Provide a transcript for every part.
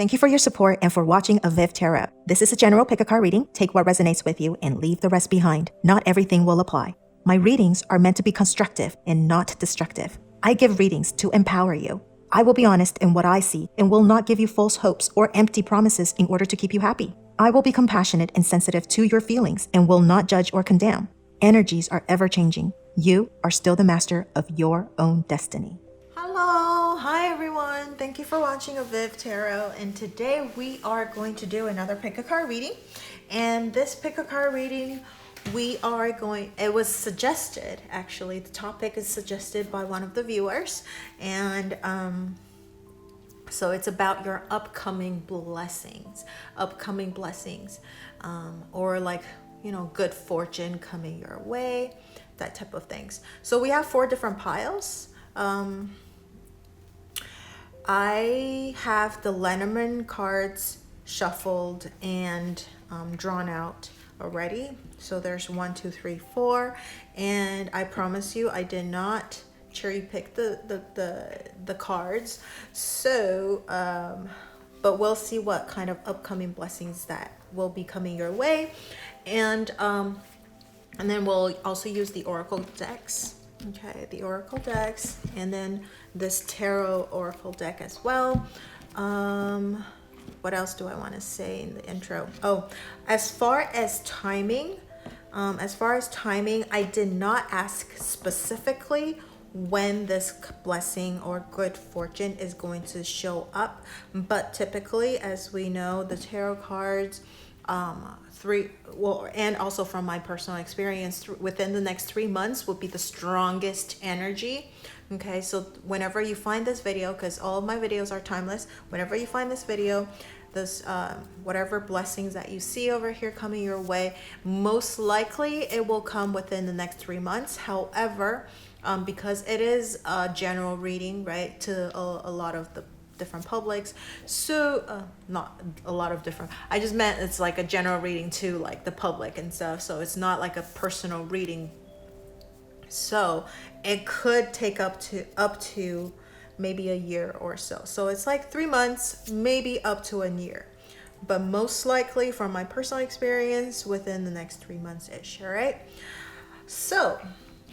Thank you for your support and for watching avivTarot. This is a general pick-a-card reading. Take what resonates with you and leave the rest behind. Not everything will apply. My readings are meant to be constructive and not destructive. I give readings to empower you. I will be honest in what I see and will not give you false hopes or empty promises in order to keep you happy. I will be compassionate and sensitive to your feelings and will not judge or condemn. Energies are ever-changing. You are still the master of your own destiny. Hello, hi everyone. Thank you for watching avivTarot, and today we are going to do another pick-a-card reading. And this pick-a-card reading, it was suggested, actually, the topic is suggested by one of the viewers, and so it's about your upcoming blessings, or like, you know, good fortune coming your way, that type of things. So we have 4 different piles. I have the lenormand cards shuffled and drawn out already. So there's 1, 2, 3, 4, and I promise you I did not cherry pick the cards. So but we'll see what kind of upcoming blessings that will be coming your way, and then we'll also use the oracle decks. Okay, the oracle decks, and then this tarot oracle deck as well. What else do I want to say in the intro? Oh, as far as timing, I did not ask specifically when this blessing or good fortune is going to show up, but typically, as we know, the tarot cards, and also from my personal experience, within the next 3 months will be the strongest energy. Okay, so whenever you find this video, because all of my videos are timeless, whenever you find this video, this whatever blessings that you see over here coming your way, most likely it will come within the next 3 months. However, because it is a general reading, right, to a lot of the different publics, so not a lot of different, I just meant it's like a general reading to like the public and stuff, so it's not like a personal reading. So it could take up to maybe a year or so. So it's like 3 months, maybe up to a year, but most likely from my personal experience within the next 3 months ish. All right, so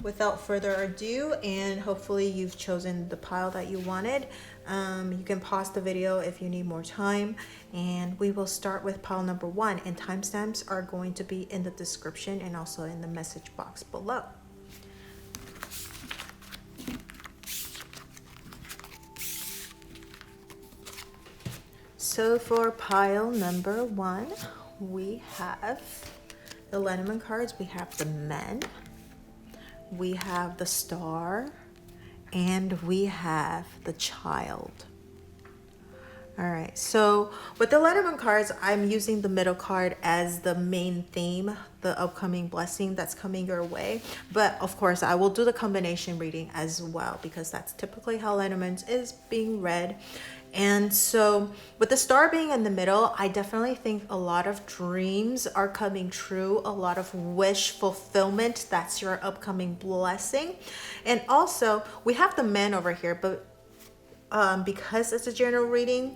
without further ado, and hopefully you've chosen the pile that you wanted, you can pause the video if you need more time, and we will start with pile number 1, and timestamps are going to be in the description and also in the message box below. So for pile number 1, we have the lenormand cards, we have the men, we have the star, and we have the child. All right, so with the lenormand cards, I'm using the middle card as the main theme, the upcoming blessing that's coming your way. But of course, I will do the combination reading as well, because that's typically how lenormand is being read. And so with the star being in the middle, I definitely think a lot of dreams are coming true, a lot of wish fulfillment. That's your upcoming blessing. And also we have the man over here, but because it's a general reading,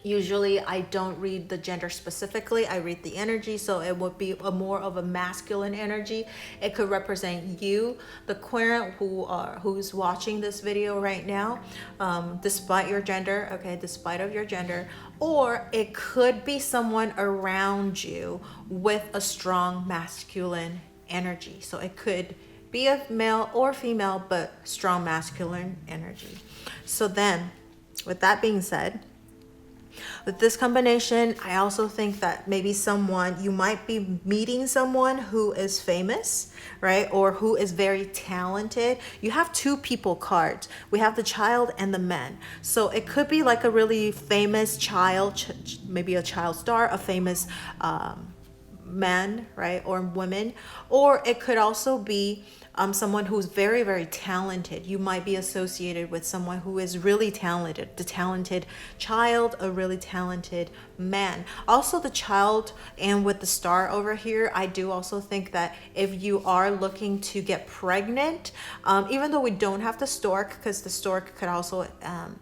usually I don't read the gender specifically, I read the energy. So it would be more of a masculine energy. It could represent you, the querent who's watching this video right now, despite your gender, okay, despite of your gender. Or it could be someone around you with a strong masculine energy. So it could be a male or female, but strong masculine energy. So then, with that being said, with this combination, I also think that maybe you might be meeting someone who is famous, right? Or who is very talented. You have 2 people cards. We have the child and the man. So it could be like a really famous child, maybe a child star, a famous man, right? Or woman. Or it could also be someone who's very, very talented. You might be associated with someone who is really talented, the talented child, a really talented man. Also the child, and with the star over here, I do also think that if you are looking to get pregnant, even though we don't have the stork, because the stork could also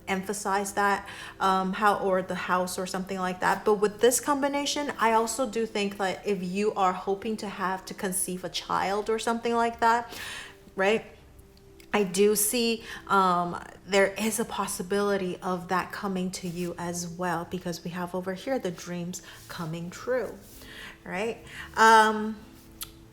emphasize that, or the house or something like that. But with this combination, I also do think that if you are hoping to conceive a child or something like that, right? I do see there is a possibility of that coming to you as well, because we have over here the dreams coming true, right?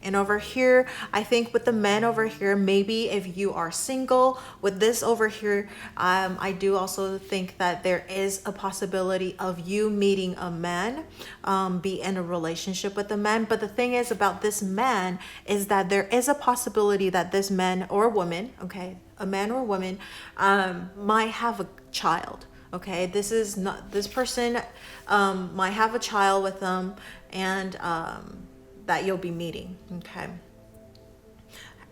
And over here, I think with the men over here, maybe if you are single, with this over here, I do also think that there is a possibility of you meeting a man, be in a relationship with a man. But the thing is about this man is that there is a possibility that this man or woman, okay, a man or woman, might have a child. Okay, this person might have a child with them, and that you'll be meeting. Okay,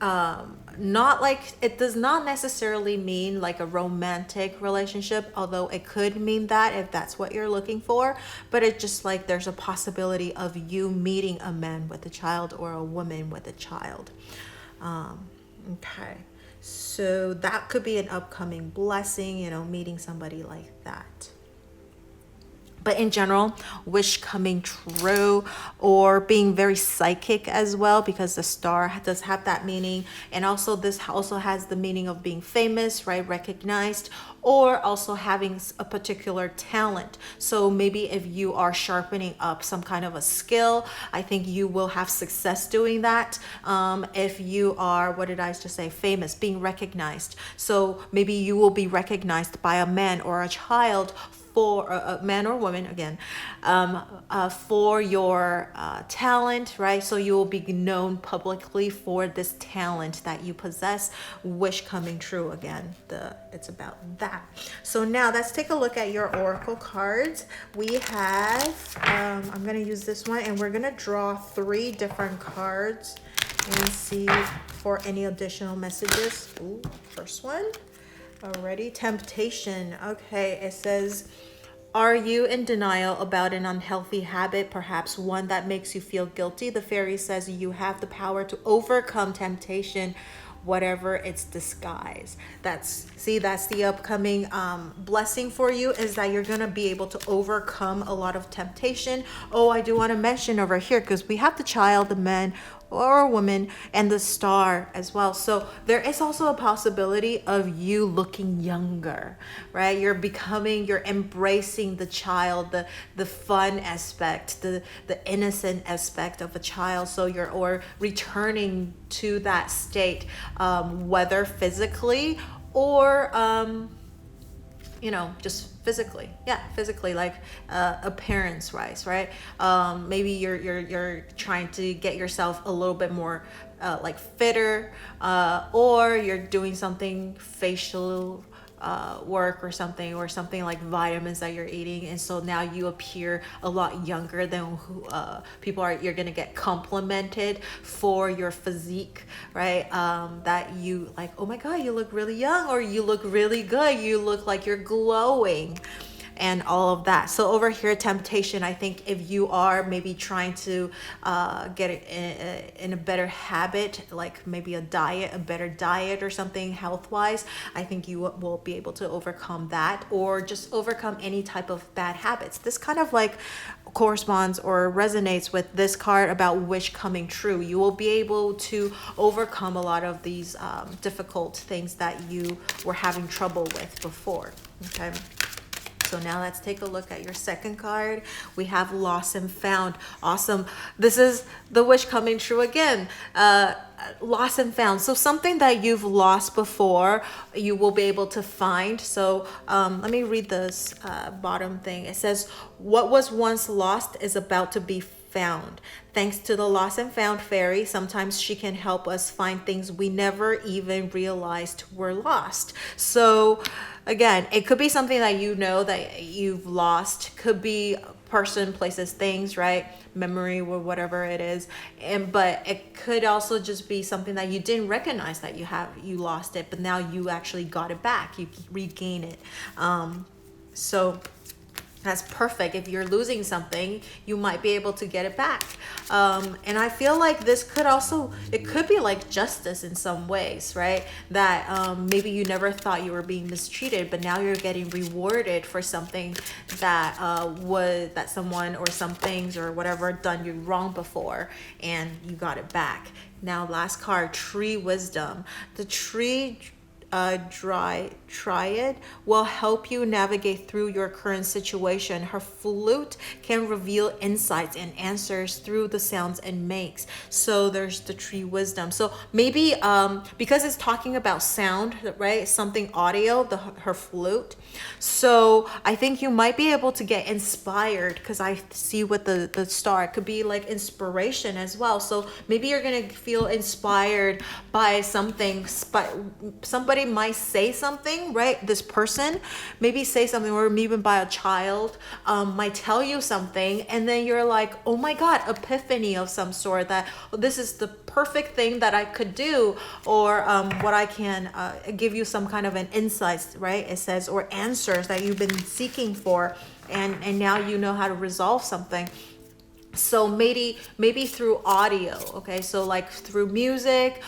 not like, it does not necessarily mean like a romantic relationship, although it could mean that if that's what you're looking for. But it's just like there's a possibility of you meeting a man with a child or a woman with a child. Okay, so that could be an upcoming blessing, you know, meeting somebody like that. But in general, wish coming true, or being very psychic as well, because the star does have that meaning. And also this also has the meaning of being famous, right? Recognized, or also having a particular talent. So maybe if you are sharpening up some kind of a skill, I think you will have success doing that. If you are, what did I just say? Famous, being recognized. So maybe you will be recognized by a man or a child, for a man or woman again, for your talent, right? So you will be known publicly for this talent that you possess. Wish coming true again. It's about that. So now let's take a look at your oracle cards. We have, I'm gonna use this one, and we're gonna draw 3 different cards and see for any additional messages. Ooh, first one. Already, temptation. Okay, it says, are you in denial about an unhealthy habit, perhaps one that makes you feel guilty? The fairy says you have the power to overcome temptation, whatever its disguise. That's the upcoming blessing for you, is that you're gonna be able to overcome a lot of temptation. Oh, I do want to mention over here, because we have the child, the man or a woman, and the star as well. So there is also a possibility of you looking younger, right? You're embracing the child, the fun aspect, the innocent aspect of a child. So or returning to that state, whether physically or just physically, like appearance wise, right? Maybe you're trying to get yourself a little bit more like fitter, or you're doing something facial work or something like vitamins that you're eating, and so now you appear a lot younger than who you're gonna get complimented for your physique, right? That you like, oh my god, you look really young, or you look really good, you look like you're glowing, and all of that. So over here, temptation, I think if you are maybe trying to get it in a better habit, like maybe a better diet or something health-wise, I think you will be able to overcome that, or just overcome any type of bad habits. This kind of like corresponds or resonates with this card about wish coming true. You will be able to overcome a lot of these difficult things that you were having trouble with before. Okay. So now let's take a look at your second card. We have lost and found. Awesome. This is the wish coming true again. Lost and found. So something that you've lost before, you will be able to find. So let me read this bottom thing. It says, what was once lost is about to be found. Thanks to the lost and found fairy, sometimes she can help us find things we never even realized were lost. So again, it could be something that you know that you've lost, could be person, places, things, right? Memory or whatever it is. But it could also just be something that you didn't recognize that you lost it, but now you actually got it back. You regain it. So that's perfect. If you're losing something, you might be able to get it back. And I feel like this could also, it could be like justice in some ways, right? That maybe you never thought you were being mistreated, but now you're getting rewarded for something that that someone or some things or whatever done you wrong before, and you got it back. Now, last card, Tree Wisdom. The tree triad will help you navigate through your current situation. Her flute can reveal insights and answers through the sounds it makes. So there's the tree wisdom. So maybe because it's talking about sound, right? Something audio, her flute. So I think you might be able to get inspired, because I see with the star, it could be like inspiration as well. So maybe you're gonna feel inspired by something, somebody might say something, right? This person maybe say something, or even by a child might tell you something, and then you're like, oh my God, epiphany of some sort, that this is the perfect thing that I could do, or what I can give you some kind of an insights, right? It says, or answers that you've been seeking for, and now you know how to resolve something. So maybe through audio, okay? So like through music,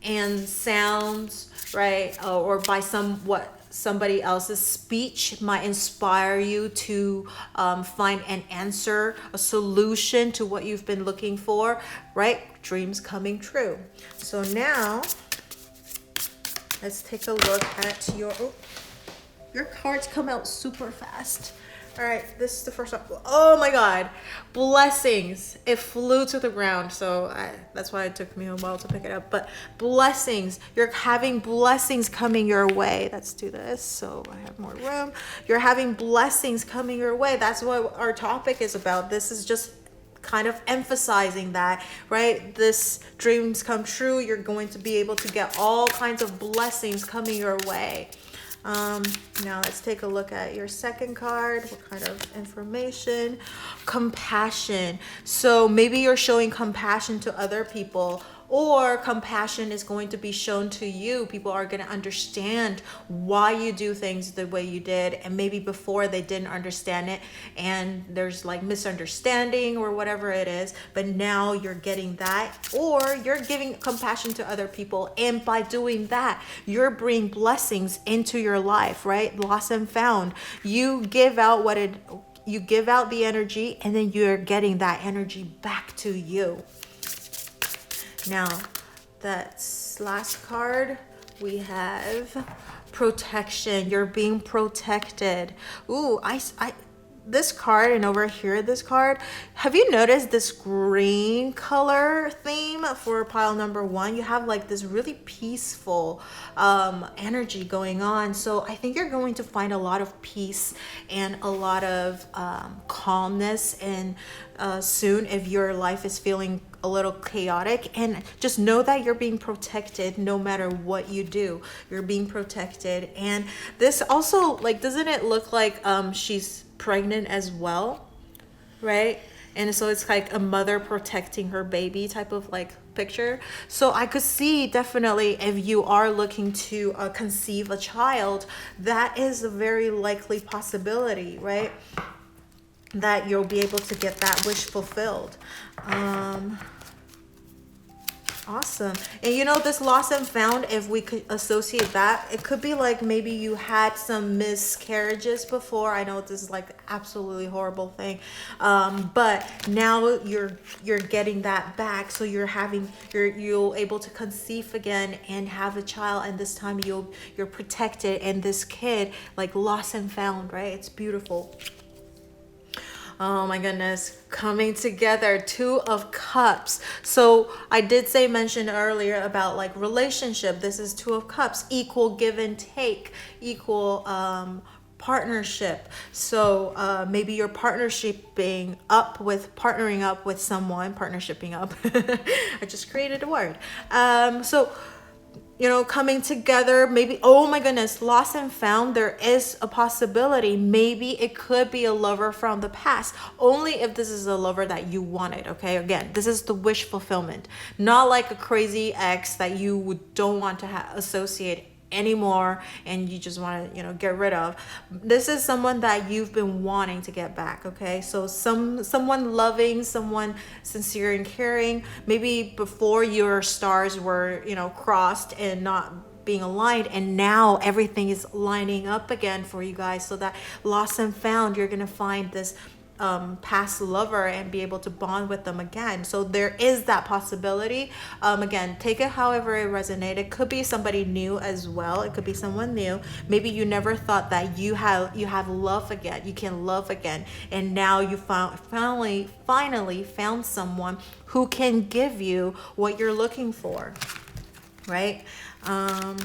and sounds, right? Or by somebody else's speech might inspire you to find an answer, a solution to what you've been looking for, right? Dreams coming true. So now let's take a look at your cards come out super fast. All right, this is the first one. Oh my God, blessings. It flew to the ground, so that's why it took me a while to pick it up. But blessings, you're having blessings coming your way. Let's do this so I have more room. You're having blessings coming your way. That's what our topic is about. This is just kind of emphasizing that, right? This dreams come true. You're going to be able to get all kinds of blessings coming your way. Now let's take a look at your second card. What kind of information? Compassion. So maybe you're showing compassion to other people, or compassion is going to be shown to you. People are going to understand why you do things the way you did, and maybe before they didn't understand it, and there's like misunderstanding or whatever it is, but now you're getting that, or you're giving compassion to other people, and by doing that you're bringing blessings into your life, right? Lost and found. You give out the energy, and then you're getting that energy back to you. Now, that's last card. We have protection. You're being protected. Ooh, this card, and over here, this card, have you noticed this green color theme for pile number 1? You have like this really peaceful energy going on. So I think you're going to find a lot of peace and a lot of calmness, and soon, if your life is feeling a little chaotic, and just know that you're being protected no matter what you do. You're being protected. And this also, like, doesn't it look like she's pregnant as well, right? And so it's like a mother protecting her baby type of like picture. So I could see definitely, if you are looking to conceive a child, that is a very likely possibility, right? That you'll be able to get that wish fulfilled. Awesome. And you know, this lost and found, if we could associate that, it could be like maybe you had some miscarriages before. I know this is like absolutely horrible thing, but now you're getting that back. So you're able to conceive again and have a child, and this time you're protected, and this kid like lost and found, right? It's beautiful. Oh my goodness, coming together, 2 of Cups. So I did mention earlier about like relationship. This is 2 of Cups, equal give and take, equal partnership. So maybe you're partnershiping up with someone, partnershiping up. I just created a word. So you know, coming together, maybe, oh my goodness, lost and found, there is a possibility. Maybe it could be a lover from the past, only if this is a lover that you wanted, okay? Again, this is the wish fulfillment, not like a crazy ex that you don't want to associate anymore and you just want to, you know, get rid of. This is someone that you've been wanting to get back, okay? So someone loving, someone sincere and caring, maybe before your stars were, you know, crossed and not being aligned, and now everything is lining up again for you guys. So that lost and found, you're gonna find this past lover and be able to bond with them again. So there is that possibility. Again, take it however it resonated. It could be somebody new as well. It could be someone new. Maybe you never thought that you have love again, you can love again, and now you finally found someone who can give you what you're looking for, right? Now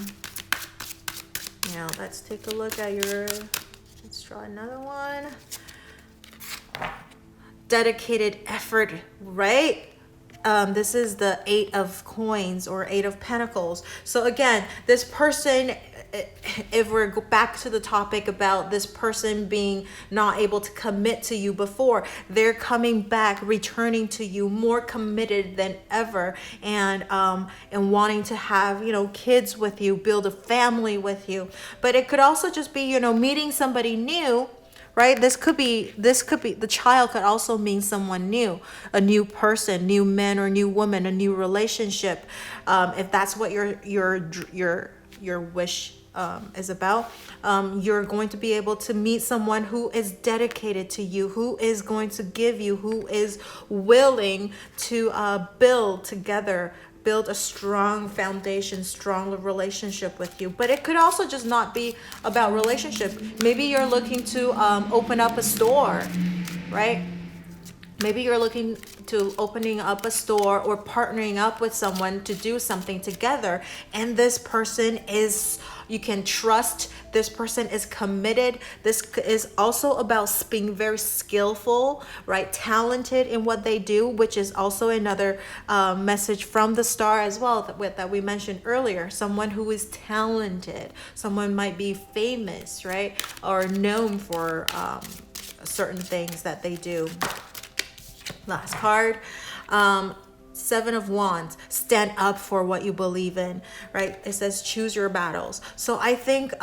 let's take a look at let's draw another one. Dedicated effort, right? This is the 8 of coins or 8 of pentacles. So again, this person, if we're back to the topic about this person being not able to commit to you before, they're coming back, returning to you more committed than ever, and wanting to have, you know, kids with you, build a family with you. But it could also just be, you know, meeting somebody new, right? This could be the child could also mean someone new, a new person, new man or new woman, a new relationship. If that's what your wish is about, you're going to be able to meet someone who is dedicated to you, who is going to give you, who is willing to build together, build a strong foundation, strong relationship with you. But it could also just not be about relationship. Maybe you're looking to open up a store, right? Maybe you're looking to opening up a store or partnering up with someone to do something together, and this person is, you can trust, this person is committed. This is also about being very skillful, right? Talented in what they do, which is also another message from the star as well that we mentioned earlier. Someone who is talented, someone might be famous, right? Or known for certain things that they do. Last card, 7 of Wands, stand up for what you believe in, right? It says choose your battles. So I think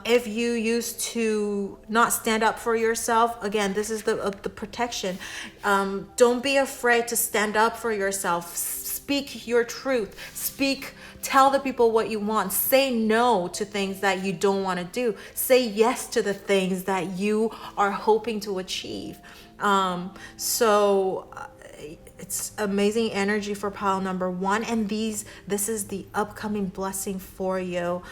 if you used to not stand up for yourself, again, this is the protection. Don't be afraid to stand up for yourself. Speak your truth. Tell the people what you want. Say no to things that you don't want to do. Say yes to the things that you are hoping to achieve. It's amazing energy for pile number 1, and this is the upcoming blessing for you.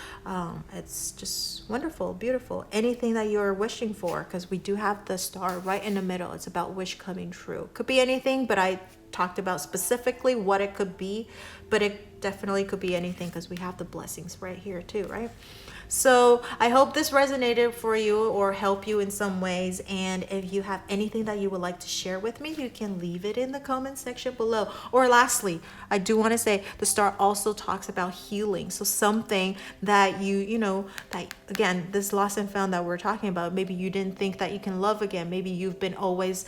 It's just wonderful, beautiful. Anything that you're wishing for, because we do have the star right in the middle. It's about wish coming true. Could be anything, but I talked about specifically what it could be, but it definitely could be anything because we have the blessings right here too, right? So I hope this resonated for you or help you in some ways. And if you have anything that you would like to share with me, you can leave it in the comment section below. Or lastly, I do want to say the star also talks about healing. So something that you know, that again, this lost and found that we're talking about, maybe you didn't think that you can love again. Maybe you've been always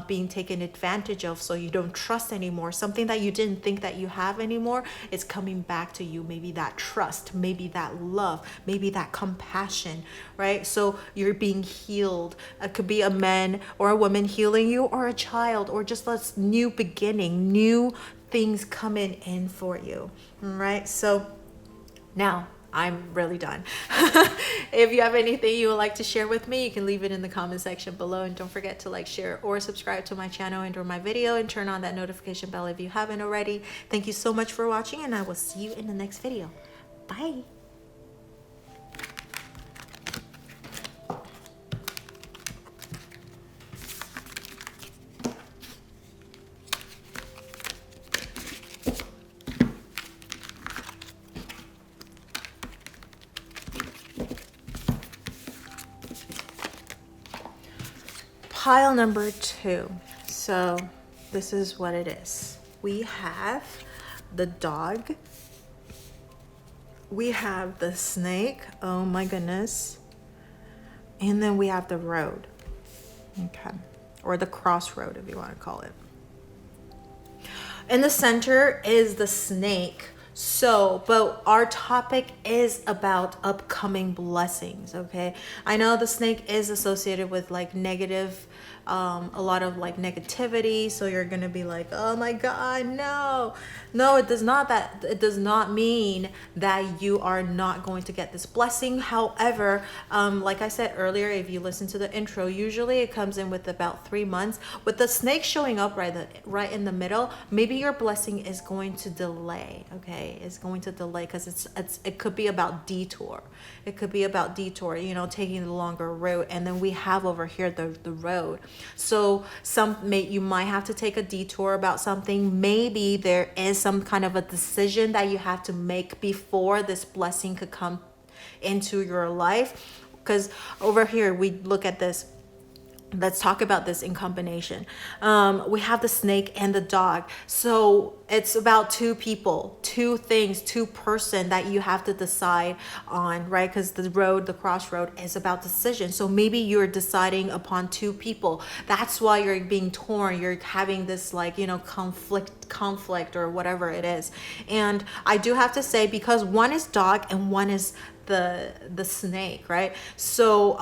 being taken advantage of, so you don't trust anymore. Something that you didn't think that you have anymore, it's coming back to you. Maybe that trust, maybe that love, maybe that compassion, right? So you're being healed. It could be a man or a woman healing you, or a child, or just a new beginning, new things coming in for you, right? So now I'm really done. If you have anything you would like to share with me, you can leave it in the comment section below, and don't forget to like, share, or subscribe to my channel and or my video, and turn on that notification bell if you haven't already. Thank you so much for watching, and I will see you in the next video. Bye. Pile number 2. So this is what it is. We have the dog, we have the snake. Oh my goodness. And then we have the road. Okay. Or the crossroad, if you want to call it. In the center is the snake. So, but our topic is about upcoming blessings, okay? I know the snake is associated with like negative, a lot of like negativity. So you're going to be like, oh my God, no. No, it does not mean that you are not going to get this blessing. However, like I said earlier, if you listen to the intro, usually it comes in with about 3 months. With the snake showing up right in the middle, maybe your blessing is going to delay, okay? It's going to delay because it could be about detour. It could be about detour, you know, taking the longer route. And then we have over here the road. So you might have to take a detour about something. Maybe there is some kind of a decision that you have to make before this blessing could come into your life. Because over here, we look at this. Let's talk about this in combination. We have the snake and the dog. So it's about two people, two things, two person that you have to decide on, right? Because the crossroad is about decision. So maybe you're deciding upon two people. That's why you're being torn. You're having this like, you know, conflict or whatever it is. And I do have to say, because one is dog and one is the snake, right? So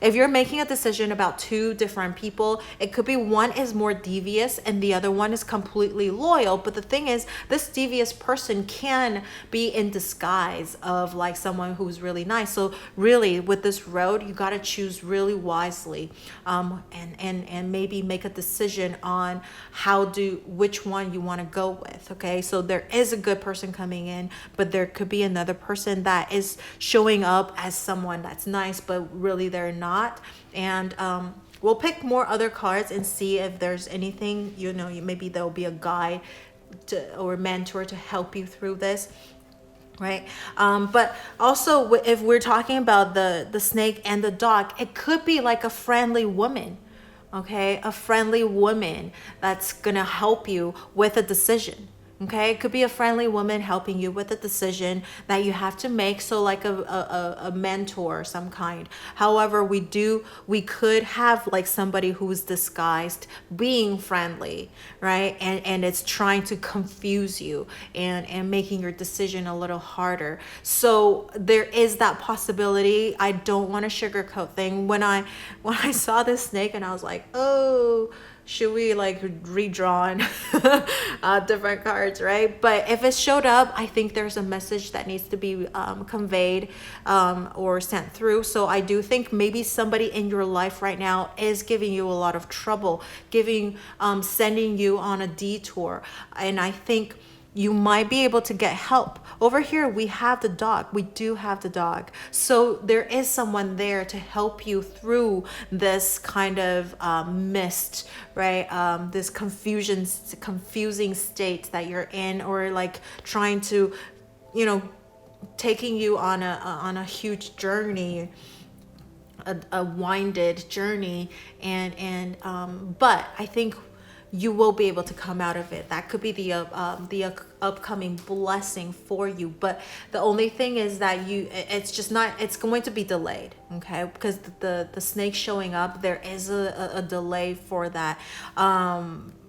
if you're making a decision about two different people, it could be one is more devious and the other one is completely loyal. But the thing is, this devious person can be in disguise of like someone who's really nice. So really, with this road, you got to choose really wisely, and maybe make a decision on which one you want to go with. Okay, so there is a good person coming in, but there could be another person that is showing up as someone that's nice, but really they're not. And we'll pick more other cards and see if there's anything, you know, maybe there'll be a guide or mentor to help you through this, right? But also, if we're talking about the snake and the dog, it could be like a friendly woman, okay? A friendly woman that's gonna help you with a decision. Okay, it could be a friendly woman helping you with a decision that you have to make. So like a mentor of some kind. However, we could have like somebody who's disguised being friendly, right? And it's trying to confuse you and making your decision a little harder. So there is that possibility. I don't want to sugarcoat thing. When I saw this snake and I was like, oh, should we like redrawn different cards, right? But if it showed up, I think there's a message that needs to be conveyed or sent through. So I do think maybe somebody in your life right now is giving you a lot of trouble, sending you on a detour. And I think you might be able to get help. Over here, we have the dog. We do have the dog. So there is someone there to help you through this kind of mist, right? This confusing state that you're in, or like trying to, you know, taking you on a huge journey, a winded journey, but I think you will be able to come out of it. That could be the upcoming blessing for you. But the only thing is that it's going to be delayed, okay? Because the snake showing up, there is a delay for that.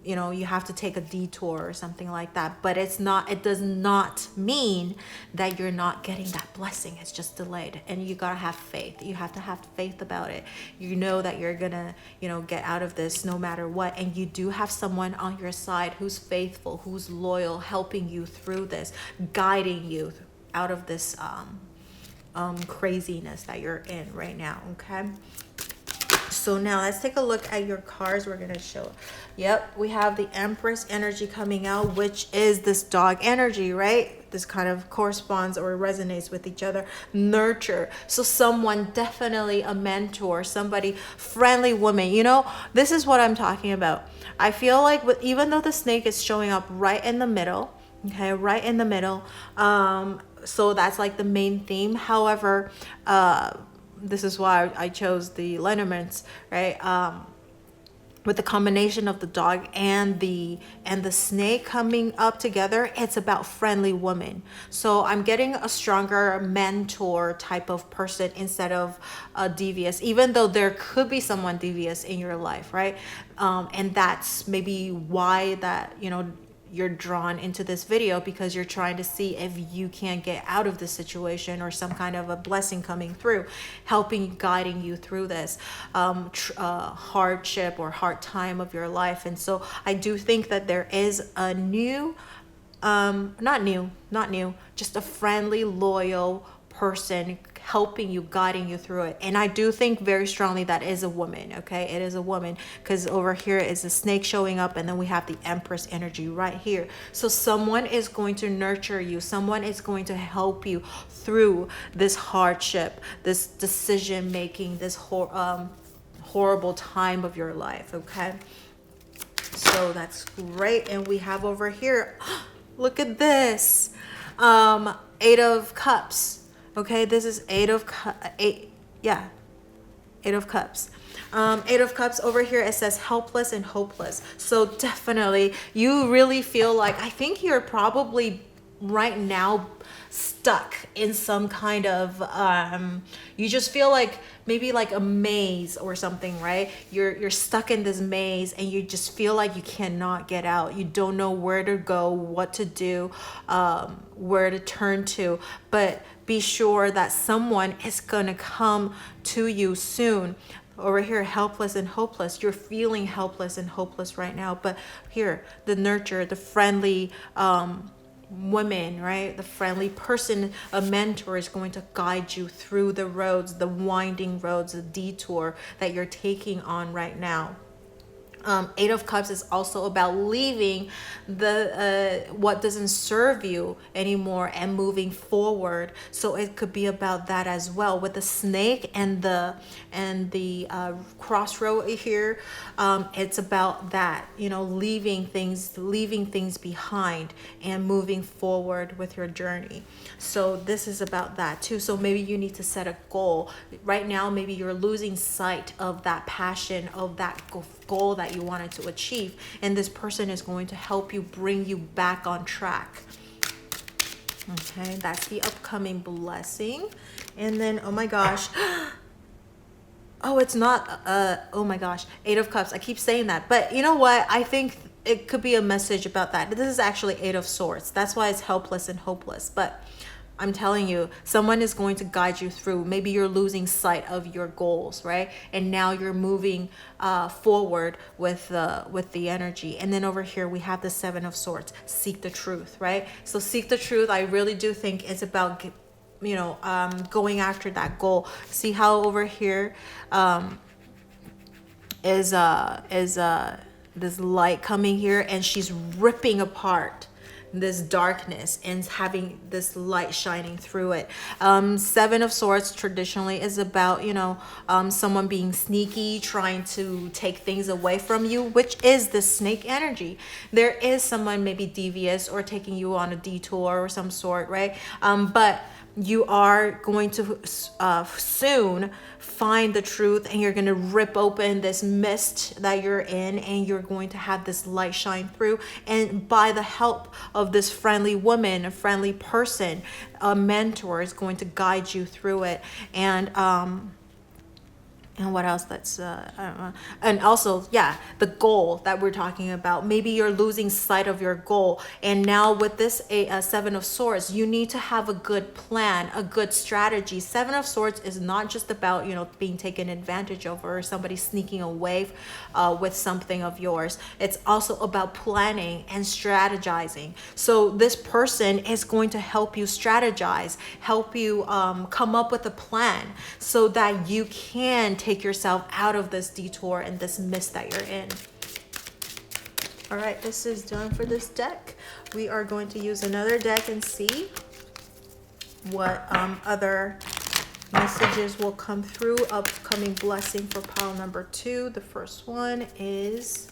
You know, you have to take a detour or something like that. But it does not mean that you're not getting that blessing. It's just delayed. And you gotta have faith. You have to have faith about it. You know that you're gonna, you know, get out of this no matter what. And you do have someone on your side who's faithful, who's loyal, helping you through this, guiding you out of this craziness that you're in right now, okay? So now let's take a look at your cards. We're going to show. Yep, we have the Empress energy coming out, which is this dog energy, right? This kind of corresponds or resonates with each other. Nurture. So someone, definitely a mentor, somebody, friendly woman. You know, this is what I'm talking about. I feel like even though the snake is showing up right in the middle, okay, right in the middle. So that's like the main theme. However, this is why I chose the lenormands, right? with the combination of the dog and the snake coming up together, it's about friendly woman. So I'm getting a stronger mentor type of person instead of a devious, even though there could be someone devious in your life, right? And that's maybe why that, you know, you're drawn into this video, because you're trying to see if you can get out of this situation, or some kind of a blessing coming through, helping, guiding you through this hardship or hard time of your life. And so I do think that there is a new, not new, just a friendly, loyal person helping you, guiding you through it. And I do think very strongly that is a woman. Okay, it is a woman, because over here is a snake showing up, and then we have the Empress energy right here. So someone is going to nurture you, someone is going to help you through this hardship, this decision making, this horrible time of your life. Okay, so that's great. And we have over here, look at this, 8 of Cups. Okay, this is Eight of Cups. 8 of Cups. 8 of Cups over here, it says helpless and hopeless. So definitely you really feel like, I think you're probably right now stuck in some kind of you just feel like maybe like a maze or something, right? You're stuck in this maze, and you just feel like you cannot get out. You don't know where to go, what to do, where to turn to. But be sure that someone is gonna come to you soon. Over here, helpless and hopeless. You're feeling helpless and hopeless right now, but here, the nurture, the friendly woman, right? The friendly person, a mentor, is going to guide you through the roads, the winding roads, the detour that you're taking on right now. 8 of Cups is also about leaving the what doesn't serve you anymore and moving forward. So it could be about that as well, with the snake and the crossroad here. It's about that, you know, leaving things behind and moving forward with your journey. So this is about that too. So maybe you need to set a goal right now. Maybe you're losing sight of that passion, of that goal that you wanted to achieve, and this person is going to help you, bring you back on track. Okay, that's the upcoming blessing. And then, oh my gosh, oh, it's not oh my gosh, 8 of Cups. I keep saying that, but you know what, I think it could be a message about that. This is actually 8 of Swords. That's why it's helpless and hopeless. But I'm telling you, someone is going to guide you through. Maybe you're losing sight of your goals, right? And now you're moving forward with the energy. And then over here we have the 7 of Swords. Seek the truth, right? So seek the truth. I really do think it's about, you know, going after that goal. See how over here is this light coming here, and she's ripping apart this darkness and having this light shining through it. 7 of Swords traditionally is about, you know, someone being sneaky, trying to take things away from you, which is the snake energy. There is someone maybe devious or taking you on a detour or some sort, right? But you are going to soon find the truth, and you're going to rip open this mist that you're in, and you're going to have this light shine through. And by the help of this friendly woman, a friendly person, a mentor is going to guide you through it. And what else? That's I don't know. And also, yeah, the goal that we're talking about. Maybe you're losing sight of your goal, and now with this 7 of Swords, you need to have a good plan, a good strategy. 7 of Swords is not just about, you know, being taken advantage of or somebody sneaking away with something of yours. It's also about planning and strategizing. So this person is going to help you strategize, help you come up with a plan so that you can take yourself out of this detour and this mist that you're in. All right, this is done for this deck. We are going to use another deck and see what other messages will come through. Upcoming blessing for pile number 2. The first one is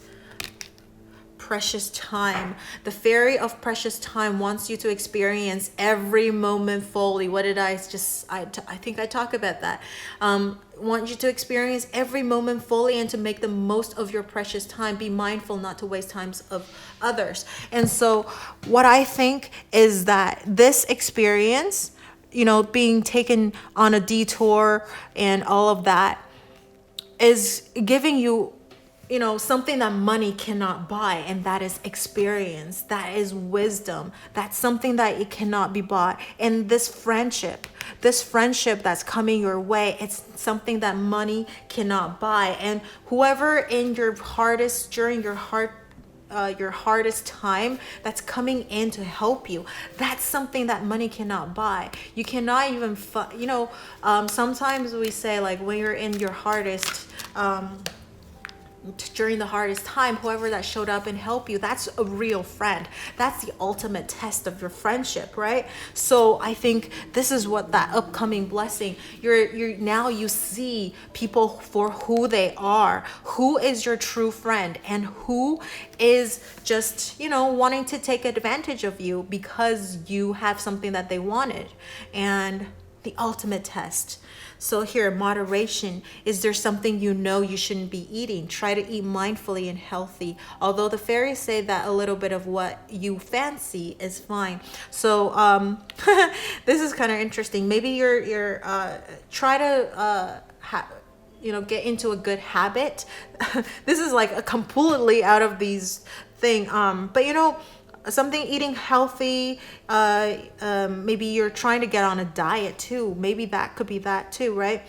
precious time. The fairy of precious time wants you to experience every moment fully. What did I think I talked about that. Want you to experience every moment fully and to make the most of your precious time. Be mindful not to waste times of others. And so what I think is that this experience, you know, being taken on a detour and all of that, is giving you, you know, something that money cannot buy, and that is experience, that is wisdom, that's something that it cannot be bought. And this friendship that's coming your way, it's something that money cannot buy. And whoever in your hardest, during your hardest time, that's coming in to help you, that's something that money cannot buy. You cannot even sometimes we say, like, when you're in your hardest during the hardest time, whoever that showed up and helped you, that's a real friend. That's the ultimate test of your friendship, right? So I think this is what that upcoming blessing, you're now you see people for who they are, who is your true friend, and who is just, you know, wanting to take advantage of you because you have something that they wanted. And the ultimate test. So here, moderation. Is there something you know you shouldn't be eating? Try to eat mindfully and healthy. Although the fairies say that a little bit of what you fancy is fine. So this is kind of interesting. Maybe you're try to get into a good habit. This is like a completely out of these thing. But you know, something eating healthy, maybe you're trying to get on a diet too. Maybe that could be that too, right?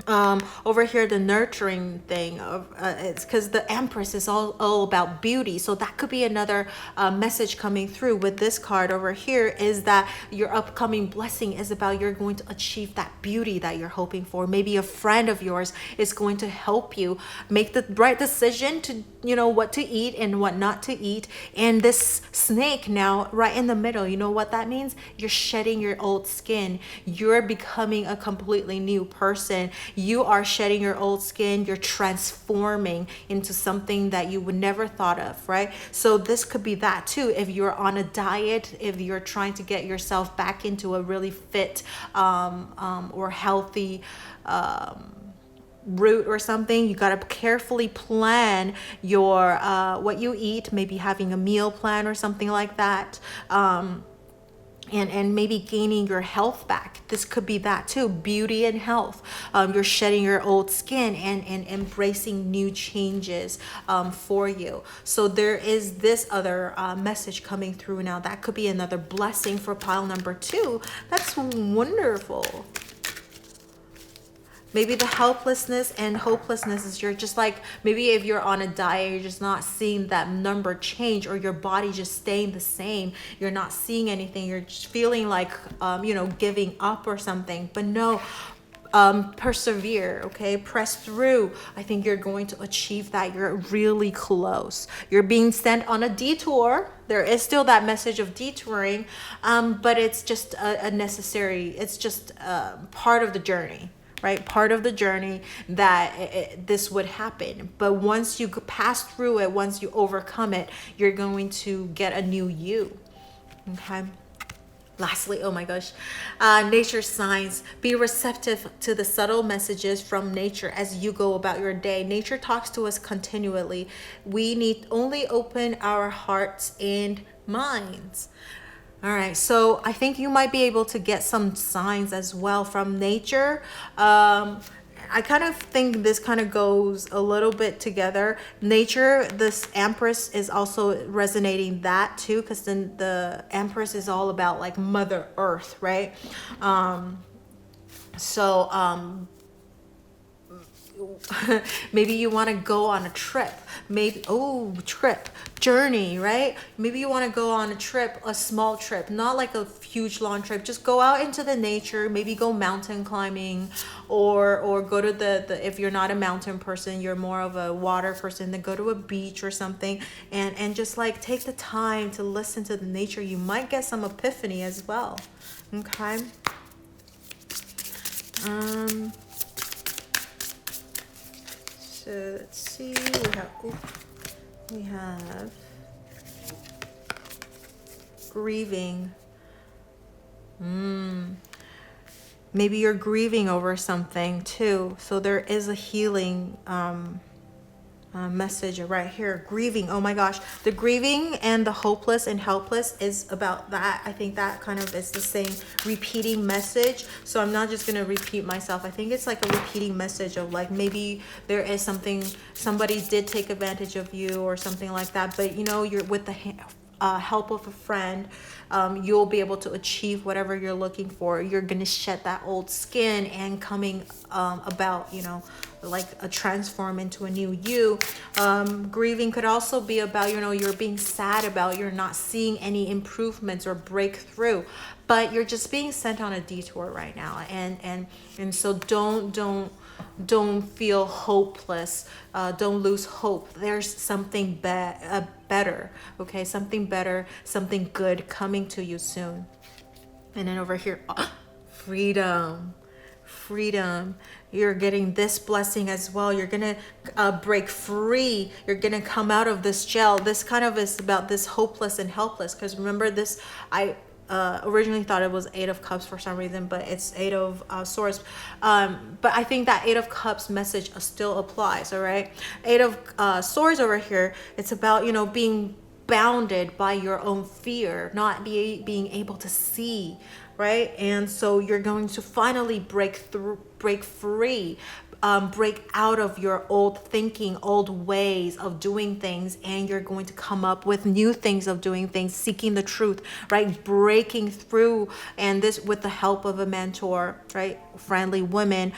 Over here, the nurturing thing of it's because the Empress is all about beauty. So that could be another message coming through with this card over here, is that your upcoming blessing is about you're going to achieve that beauty that you're hoping for. Maybe a friend of yours is going to help you make the right decision to, you know, what to eat and what not to eat. And this snake now right in the middle, you know what that means? You're shedding your old skin. You're becoming a completely new person. You are shedding your old skin. You're transforming into something that you would never thought of, right? So this could be that too. If you're on a diet, if you're trying to get yourself back into a really fit or healthy route or something, you got to carefully plan your what you eat, maybe having a meal plan or something like that. And maybe gaining your health back. This could be that too, beauty and health. You're shedding your old skin and embracing new changes for you. So there is this other message coming through now. That could be another blessing for pile number 2. That's wonderful. Maybe the helplessness and hopelessness is you're just like, maybe if you're on a diet, you're just not seeing that number change, or your body just staying the same. You're not seeing anything. You're just feeling like, giving up or something. But no, persevere, okay? Press through. I think you're going to achieve that. You're really close. You're being sent on a detour. There is still that message of detouring, but it's just a necessary, it's just part of the journey. Right? Part of the journey that this would happen. But once you pass through it, once you overcome it, you're going to get a new you. Okay. Lastly, oh my gosh, nature signs. Be receptive to the subtle messages from nature as you go about your day. Nature talks to us continually. We need only open our hearts and minds. All right, so I think you might be able to get some signs as well from nature. I kind of think this kind of goes a little bit together. Nature, this Empress is also resonating that too, because then the Empress is all about like Mother Earth, right? Maybe you want to go on a trip, journey, right? Maybe you want to go on a trip, a small trip, not like a huge long trip. Just go out into the nature, maybe go mountain climbing, or go to the if you're not a mountain person, you're more of a water person, then go to a beach or something, and just like take the time to listen to the nature. You might get some epiphany as well. Okay. So let's see, we have grieving. Maybe you're grieving over something too. So there is a healing message right here. Grieving. Oh my gosh. The grieving and the hopeless and helpless is about that. I think that kind of is the same repeating message. So I'm not just going to repeat myself. I think it's like a repeating message of like, maybe there is something, somebody did take advantage of you or something like that. But you know, you're with the help of a friend, you'll be able to achieve whatever you're looking for. You're going to shed that old skin and coming about, you know, like a transform into a new you. Grieving could also be about, you know, you're being sad about, you're not seeing any improvements or breakthrough, but you're just being sent on a detour right now. And so don't feel hopeless. Don't lose hope. There's something better. Okay. Something better, something good coming to you soon. And then over here, freedom. You're getting this blessing as well. You're gonna break free. You're gonna come out of this jail. This kind of is about this hopeless and helpless, because remember this, I originally thought it was 8 of Cups for some reason, but it's 8 of Swords. But I think that 8 of Cups message still applies. All right, 8 of Swords over here, it's about, you know, being bounded by your own fear, not being able to see, right? And so you're going to finally break free, break out of your old thinking, old ways of doing things, and you're going to come up with new things of doing things, seeking the truth, right? Breaking through, and this with the help of a mentor, right? Friendly woman,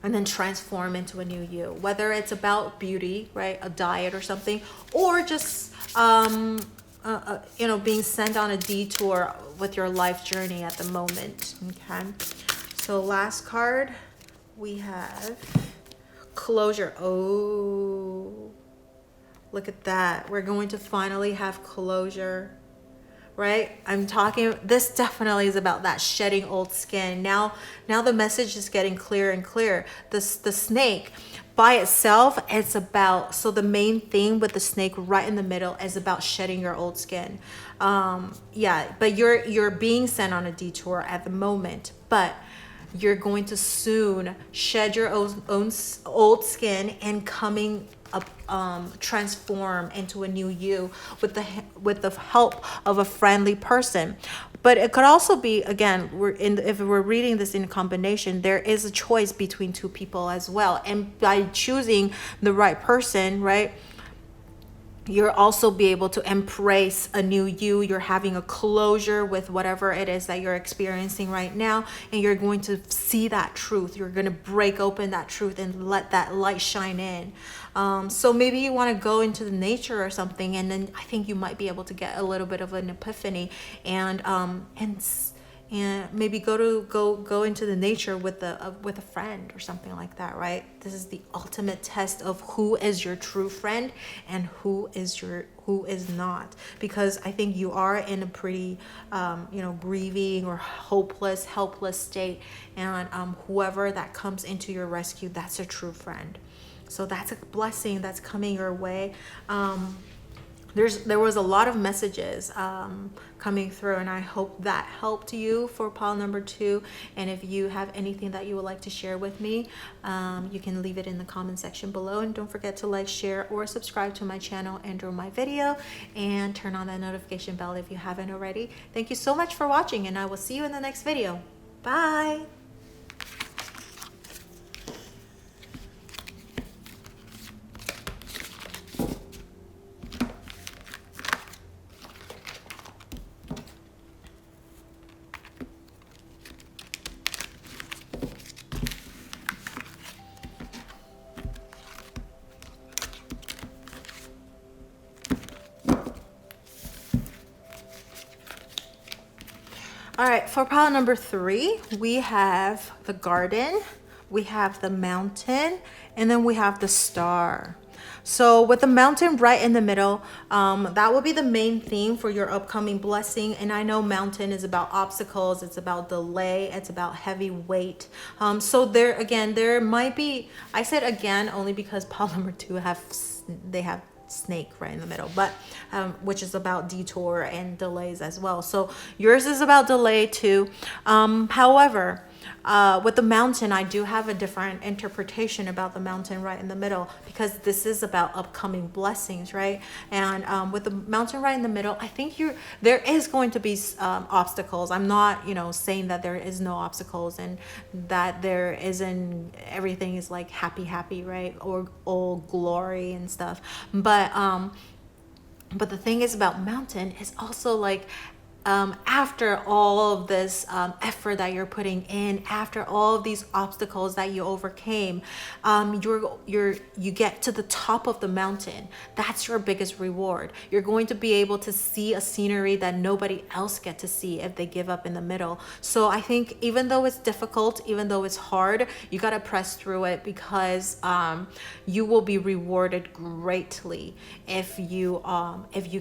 and then transform into a new you, whether it's about beauty, right? A diet or something, or just, you know, being sent on a detour with your life journey at the moment. Okay. So last card, we have closure. Oh, look at that. We're going to finally have closure, right? I'm talking, this definitely is about that shedding old skin. Now the message is getting clearer and clearer. The snake by itself, it's about, so the main thing with the snake right in the middle is about shedding your old skin. Yeah, but you're being sent on a detour at the moment, but you're going to soon shed your own old skin and coming up, transform into a new you with the help of a friendly person. But it could also be, again, if we're reading this in combination, there is a choice between two people as well. And by choosing the right person, right, you'll also be able to embrace a new you. You're having a closure with whatever it is that you're experiencing right now, and you're going to see that truth. You're going to break open that truth and let that light shine in. So maybe you want to go into the nature or something, and then I think you might be able to get a little bit of an epiphany, and maybe go into the nature with a friend or something like that, right? This is the ultimate test of who is your true friend and who is not, because I think you are in a pretty you know, grieving or hopeless, helpless state, and whoever that comes into your rescue, that's a true friend. So that's a blessing that's coming your way. There was a lot of messages coming through, and I hope that helped you for pile number 2. And if you have anything that you would like to share with me, you can leave it in the comment section below. And don't forget to like, share, or subscribe to my channel and or my video, and turn on that notification bell if you haven't already. Thank you so much for watching, and I will see you in the next video. Bye. All right, for pile number 3, we have the garden, we have the mountain, and then we have the star. So with the mountain right in the middle, that will be the main theme for your upcoming blessing. And I know mountain is about obstacles, it's about delay, it's about heavy weight. So there might be, I said again only because pile number 2 they have snake right in the middle, but which is about detour and delays as well. So yours is about delay too. However, with the mountain, I do have a different interpretation about the mountain right in the middle, because this is about upcoming blessings, right? And with the mountain right in the middle, I think there is going to be obstacles. I'm not, saying that there is no obstacles and that there isn't, everything is like happy, right? Or all glory and stuff. But the thing is about mountain is also like, after all of this effort that you're putting in, after all of these obstacles that you overcame, you get to the top of the mountain. That's your biggest reward. You're going to be able to see a scenery that nobody else get to see if they give up in the middle. So I think even though it's difficult, even though it's hard, you got to press through it, because you will be rewarded greatly if you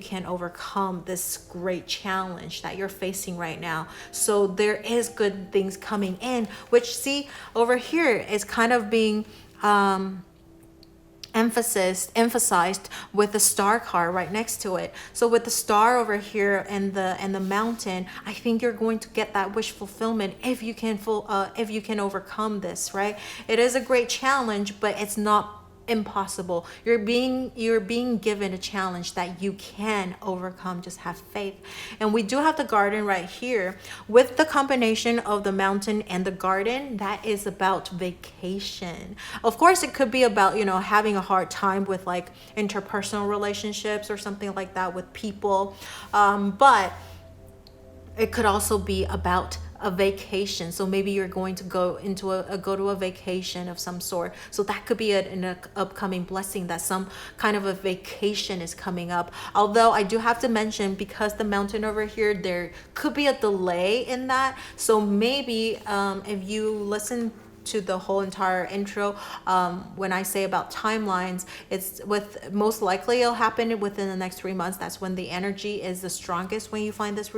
can overcome this great challenge that you're facing right now. So there is good things coming in, which, see, over here is kind of being emphasized with the star card right next to it. So with the star over here and the mountain, I think you're going to get that wish fulfillment if you can overcome this, right? It is a great challenge, but it's not impossible. You're being given a challenge that you can overcome. Just have faith. And we do have the garden right here with the combination of the mountain and the garden. That is about vacation. Of course, it could be about, having a hard time with like interpersonal relationships or something like that with people. But it could also be about a vacation. So maybe you're going to go to a vacation of some sort. So that could be an upcoming blessing, that some kind of a vacation is coming up. Although I do have to mention, because the mountain over here, there could be a delay in that. So maybe if you listen to the whole entire intro, when I say about timelines, it's most likely it'll happen within the next 3 months. That's when the energy is the strongest when you find this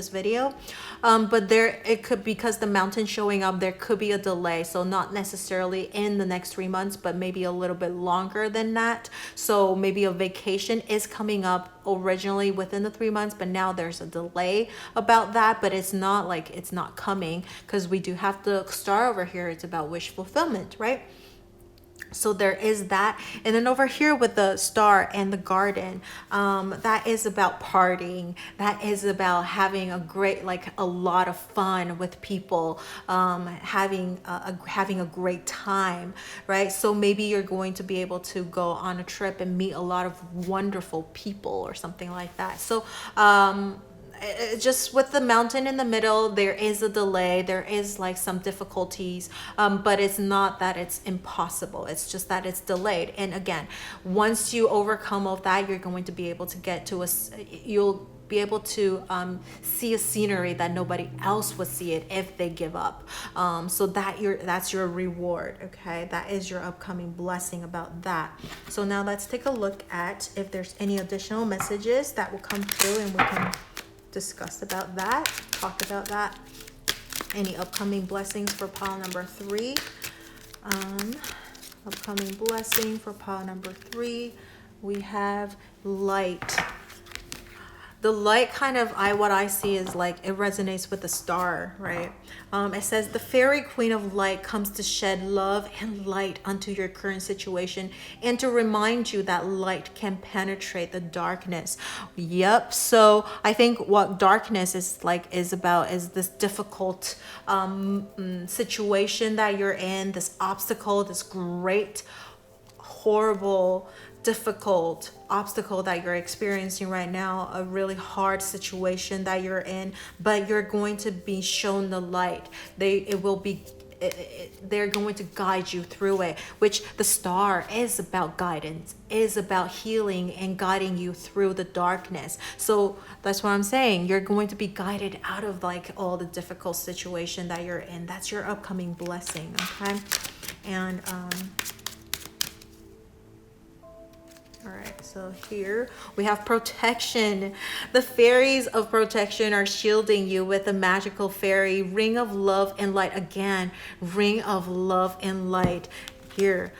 video. But it could, because the mountain showing up, there could be a delay. So not necessarily in the next 3 months, but maybe a little bit longer than that. So maybe a vacation is coming up originally within the 3 months, but now there's a delay about that. But it's not like it's not coming, because we do have the star over here. It's about wish fulfillment, right? So there is that. And then over here with the star and the garden, that is about partying. That is about having a lot of fun with people, having a great time, right? So maybe you're going to be able to go on a trip and meet a lot of wonderful people or something like that. So just with the mountain in the middle, there is a delay, there is like some difficulties, but it's not that it's impossible. It's just that it's delayed. And again, once you overcome all that, you're going to be able to you'll be able to see a scenery that nobody else would see it if they give up. So that's your reward. Okay, that is your upcoming blessing about that. So now let's take a look at if there's any additional messages that will come through, and we can discuss about that, talk about that. Any upcoming blessings for pile number 3. Upcoming blessing for pile number 3, we have light. The light kind of, what I see is like it resonates with the star, right? It says the fairy queen of light comes to shed love and light onto your current situation and to remind you that light can penetrate the darkness. Yep. So I think what darkness is this difficult situation that you're in, this obstacle, this great, horrible, difficult obstacle that you're experiencing right now, a really hard situation that you're in, but you're going to be shown the light. They're going to guide you through it, which the star is about guidance, is about healing and guiding you through the darkness. So that's what I'm saying. You're going to be guided out of like all the difficult situation that you're in. That's your upcoming blessing. Okay. And all right, so here we have protection. The fairies of protection are shielding you with a magical fairy ring of love and light. Again, ring of love and light. Here,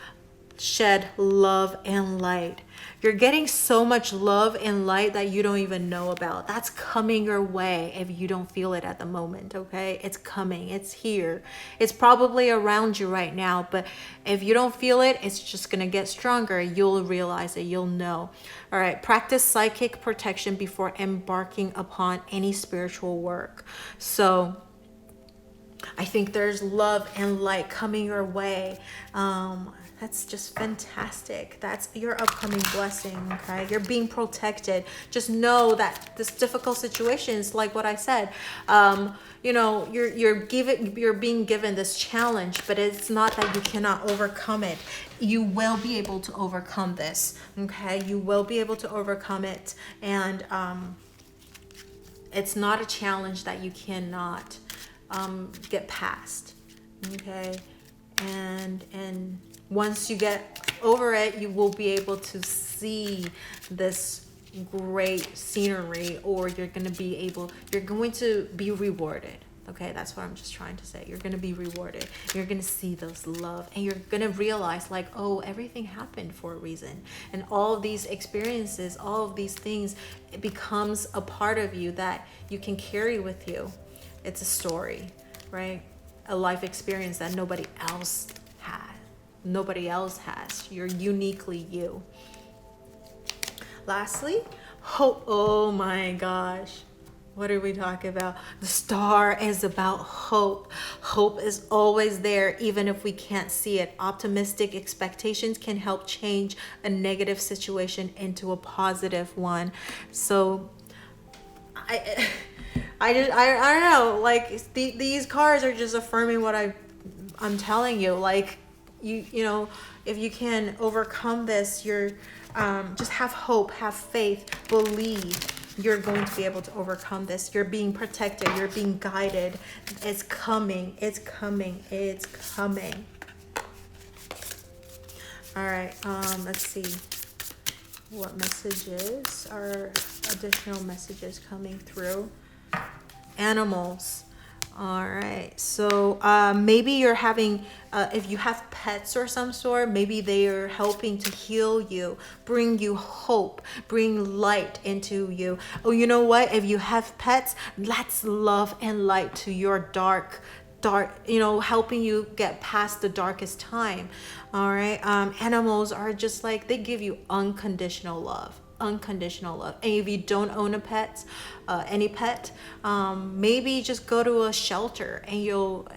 shed love and light. You're getting so much love and light that you don't even know about. That's coming your way if you don't feel it at the moment, okay? It's coming, it's here. It's probably around you right now, but if you don't feel it, it's just gonna get stronger. You'll realize it, you'll know. All right, practice psychic protection before embarking upon any spiritual work. So I think there's love and light coming your way. That's just fantastic. That's your upcoming blessing, okay? You're being protected. Just know that this difficult situations, like what I said, you know, you're being given this challenge, but it's not that you cannot overcome it. You will be able to overcome this, okay? You will be able to overcome it, and it's not a challenge that you cannot get past, okay? And once you get over it, you will be able to see this great scenery, or you're going to be rewarded. Okay, that's what I'm just trying to say. You're going to be rewarded. You're going to see those love, and you're going to realize like, oh, everything happened for a reason. And all of these experiences, all of these things, it becomes a part of you that you can carry with you. It's a story, right? A life experience that nobody else has. You're uniquely you. Lastly, hope. Oh my gosh. What are we talking about? The star is about hope. Hope is always there, even if we can't see it. Optimistic expectations can help change a negative situation into a positive one. So I don't know, like these cards are just affirming what I'm telling you. Like you know, if you can overcome this, you're just have hope, have faith, believe you're going to be able to overcome this. You're being protected, you're being guided. It's coming, it's coming, it's coming. All right, let's see what messages are additional messages coming through. Animals. All right, so maybe you're having if you have pets or some sort, maybe they are helping to heal you, bring you hope, bring light into you. Oh, you know what, if you have pets, that's love and light to your dark, you know, helping you get past the darkest time. All right, animals are just like, they give you unconditional love. And if you don't own a pet, any pet, maybe just go to a shelter and you'll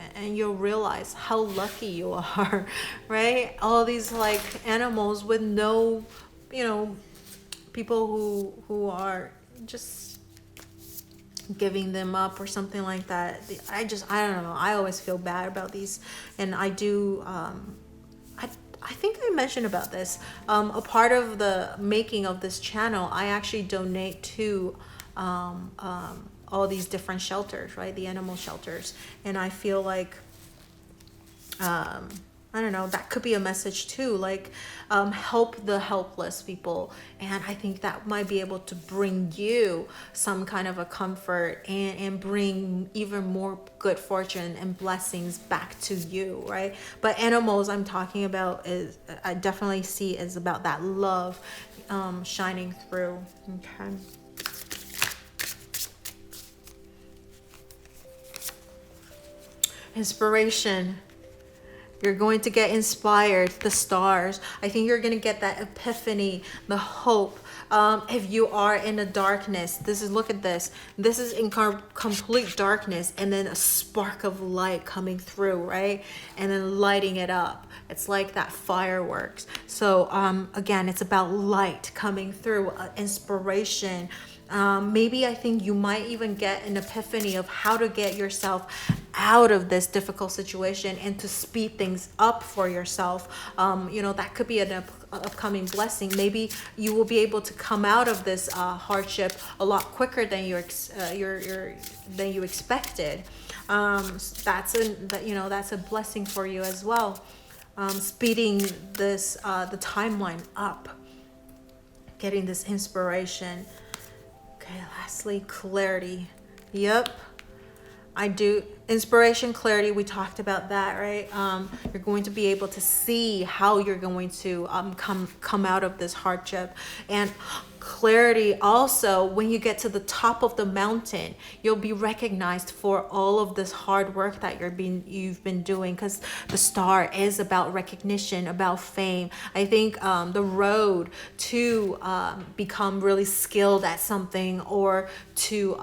realize how lucky you are. Right? All these like animals with no, you know, people who are just giving them up or something like that. I don't know, I always feel bad about these, and I do I think I mentioned about this. A part of the making of this channel, I actually donate to all these different shelters, right? The animal shelters. And I feel like, I don't know, that could be a message too, like help the helpless people. And I think that might be able to bring you some kind of a comfort and bring even more good fortune and blessings back to you, right? But animals I'm talking about is, I definitely see is about that love shining through. Okay. Inspiration. You're going to get inspired, the stars. I think you're going to get that epiphany, the hope. If you are in the darkness, look at this. This is in complete darkness, and then a spark of light coming through, right? And then lighting it up. It's like that fireworks. So again, it's about light coming through, inspiration. Maybe I think you might even get an epiphany of how to get yourself out of this difficult situation and to speed things up for yourself. You know, that could be an upcoming blessing. Maybe you will be able to come out of this hardship a lot quicker than you expected. That's a blessing for you as well. Speeding this the timeline up, getting this inspiration. Okay, lastly, clarity. Yep, I do. inspiration, clarity, we talked about that, right? You're going to be able to see how you're going to come out of this hardship. And clarity also, when you get to the top of the mountain, you'll be recognized for all of this hard work that you've been doing, because the star is about recognition, about fame. I think the road to become really skilled at something, or to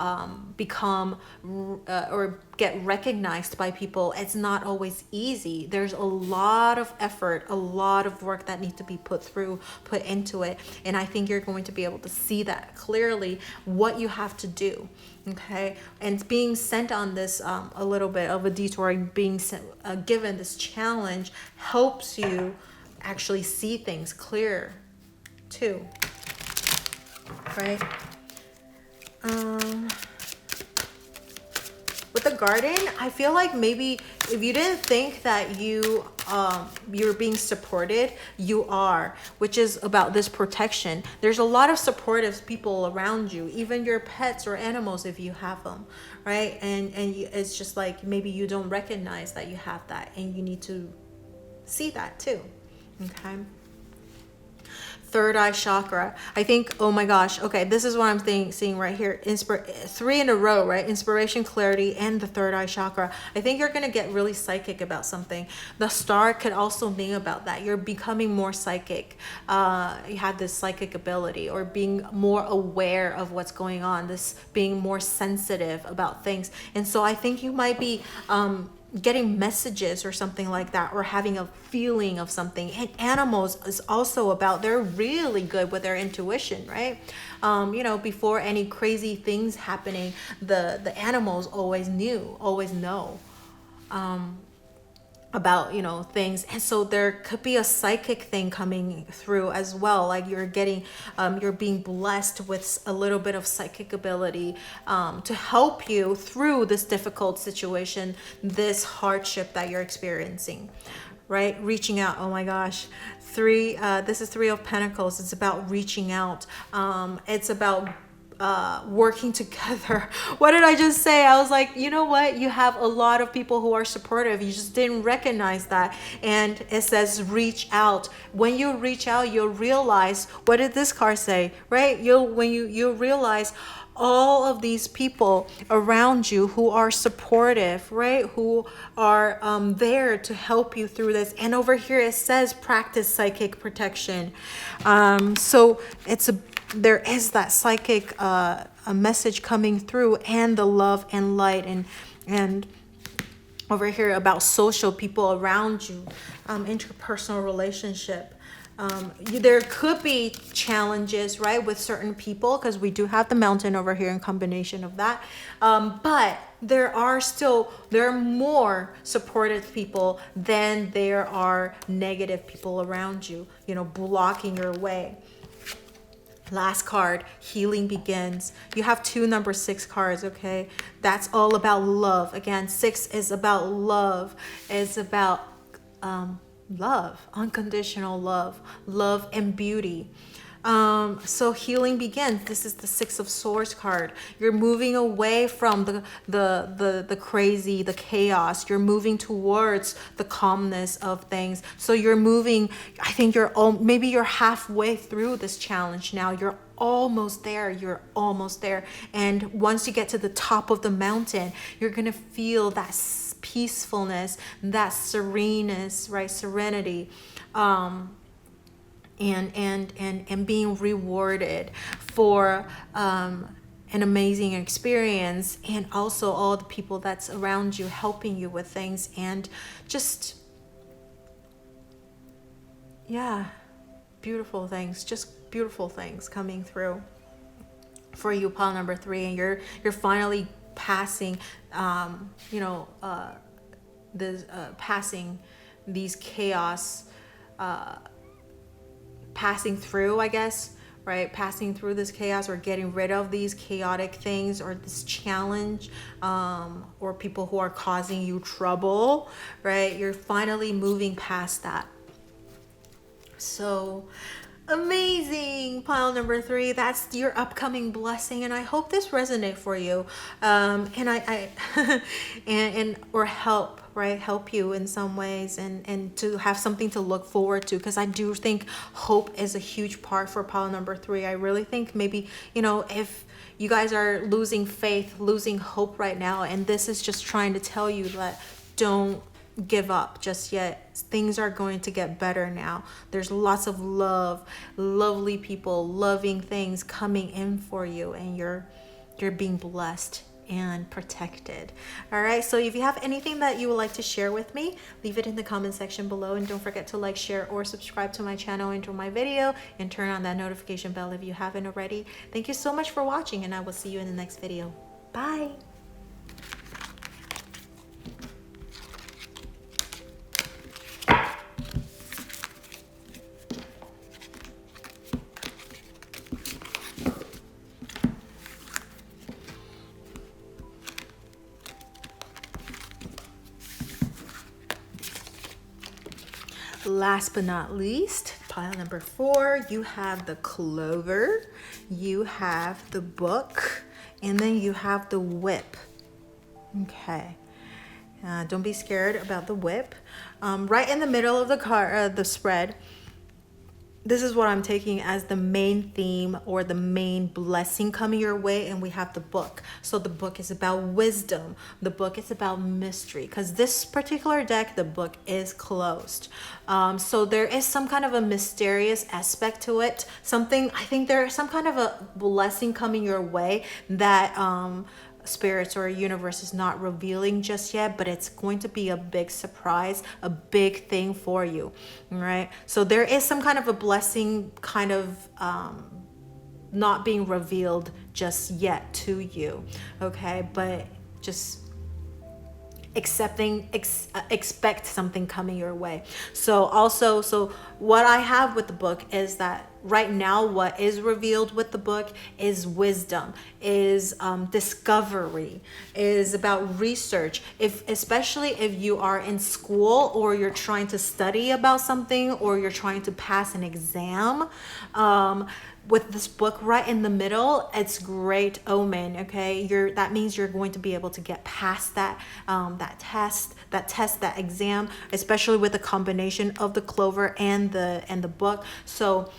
become or get recognized by people, it's not always easy. There's a lot of effort, a lot of work that needs to be put into it. And I think you're going to be able to see that clearly, what you have to do. Okay. And being sent on this a little bit of a detour, being given this challenge, helps you actually see things clear too. Right? With the garden, I feel like maybe if you didn't think that you're being supported, you are, which is about this protection. There's a lot of supportive people around you, even your pets or animals if you have them, right? And it's just like maybe you don't recognize that you have that, and you need to see that too. Okay. Third eye chakra. I think, oh my gosh, okay, this is what I'm seeing right here. 3 in a row, right? Inspiration, clarity, and the third eye chakra. I think you're going to get really psychic about something. The star could also mean about that. You're becoming more psychic. You have this psychic ability, or being more aware of what's going on, this being more sensitive about things. And so I think you might be getting messages or something like that, or having a feeling of something. And animals is also about, they're really good with their intuition, right? Before any crazy things happening, the animals always know about things. And so there could be a psychic thing coming through as well, like you're being blessed with a little bit of psychic ability to help you through this difficult situation, this hardship that you're experiencing, right? Reaching out. Oh my gosh. This is 3 of Pentacles. It's about reaching out. It's about working together. What did I just say? I was like, you know what? You have a lot of people who are supportive. You just didn't recognize that. And it says reach out. When you reach out, you'll realize, what did this card say? Right? When you realize all of these people around you who are supportive, right? Who are there to help you through this. And over here it says practice psychic protection. So there is that psychic a message coming through, and the love and light, and over here about social people around you, interpersonal relationship. There could be challenges, right, with certain people, because we do have the mountain over here in combination of that. But there are more supportive people than there are negative people around you, blocking your way. Last card, healing begins. You have 2 number 6 cards, okay? That's all about love. Again, 6 is about love. It's about love, unconditional love and beauty. So healing begins. This is the 6 of Swords card. You're moving away from the crazy, the chaos. You're moving towards the calmness of things. So you're moving. I think maybe you're halfway through this challenge now. You're almost there. And once you get to the top of the mountain, you're gonna feel that peacefulness, that sereneness, right? Serenity. And being rewarded for an amazing experience, and also all the people that's around you helping you with things, and just beautiful things coming through for you, pile number 3. And you're finally passing passing these chaos, passing through, I guess, right? Passing through this chaos, or getting rid of these chaotic things, or this challenge, or people who are causing you trouble, right? You're finally moving past that. So Amazing. Pile number 3, that's your upcoming blessing, and I hope this resonates for you, and I and or help, right, help you in some ways, and to have something to look forward to, because I do think hope is a huge part for pile number 3. I really think maybe, if you guys are losing faith, losing hope right now, and this is just trying to tell you that don't give up just yet. Things are going to get better now. There's lots of love, lovely people, loving things coming in for you, and you're being blessed and protected. All right, so if you have anything that you would like to share with me, leave it in the comment section below, and don't forget to like, share, or subscribe to my channel and to my video, and turn on that notification bell if you haven't already. Thank you so much for watching, and I will see you in the next video. Bye. Last but not least, pile number 4, you have the Clover, you have the Book, and then you have the Whip. Okay, don't be scared about the Whip. Right in the middle of the spread, this is what I'm taking as the main theme or the main blessing coming your way, and we have the Book. So the Book is about wisdom. The Book is about mystery, because this particular deck, the Book is closed. So there is some kind of a mysterious aspect to it. I think there is some kind of a blessing coming your way that spirits or universe is not revealing just yet, but it's going to be a big surprise, a big thing for you. All right, so there is some kind of a blessing kind of not being revealed just yet to you. Okay, but just expect something coming your way. So what I have with the Book is that right now what is revealed with the Book is wisdom, is discovery, is about research. Especially if you are in school, or you're trying to study about something, or you're trying to pass an exam, with this Book right in the middle, it's great omen. Okay, that means you're going to be able to get past that that exam, especially with the combination of the Clover and the Book. So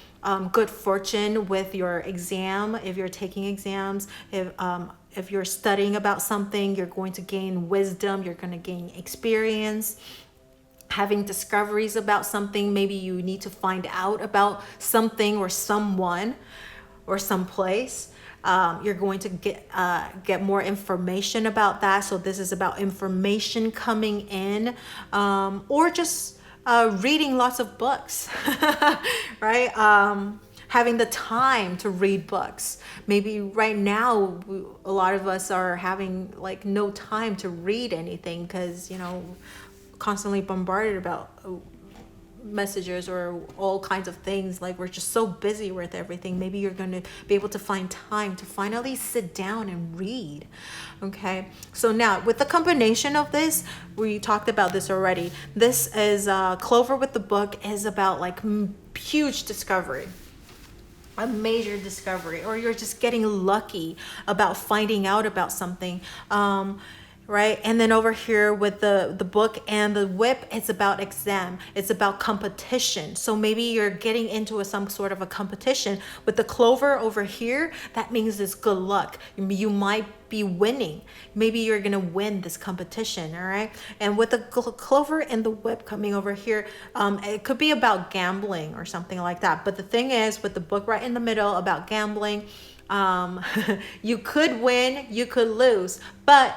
good fortune with your exam. If you're taking exams, if you're studying about something, you're going to gain wisdom, you're going to gain experience, having discoveries about something. Maybe you need to find out about something or someone or someplace. You're going to get more information about that. So this is about information coming in, or just reading lots of books, right? Having the time to read books. Maybe right now a lot of us are having like no time to read anything, because constantly bombarded about messages or all kinds of things. Like, we're just so busy with everything. Maybe you're going to be able to find time to finally sit down and read. Okay, so now with the combination of this, we talked about this already. This is Clover with the Book is about like huge discovery, a major discovery, or you're just getting lucky about finding out about something. Right, and then over here with the Book and the Whip, it's about exam, it's about competition. So maybe you're getting into some sort of a competition. With the Clover over here, that means it's good luck. You might be winning. Maybe you're gonna win this competition. All right, and with the Clover and the Whip coming over here, it could be about gambling or something like that. But the thing is, with the Book right in the middle about gambling, you could win, you could lose, but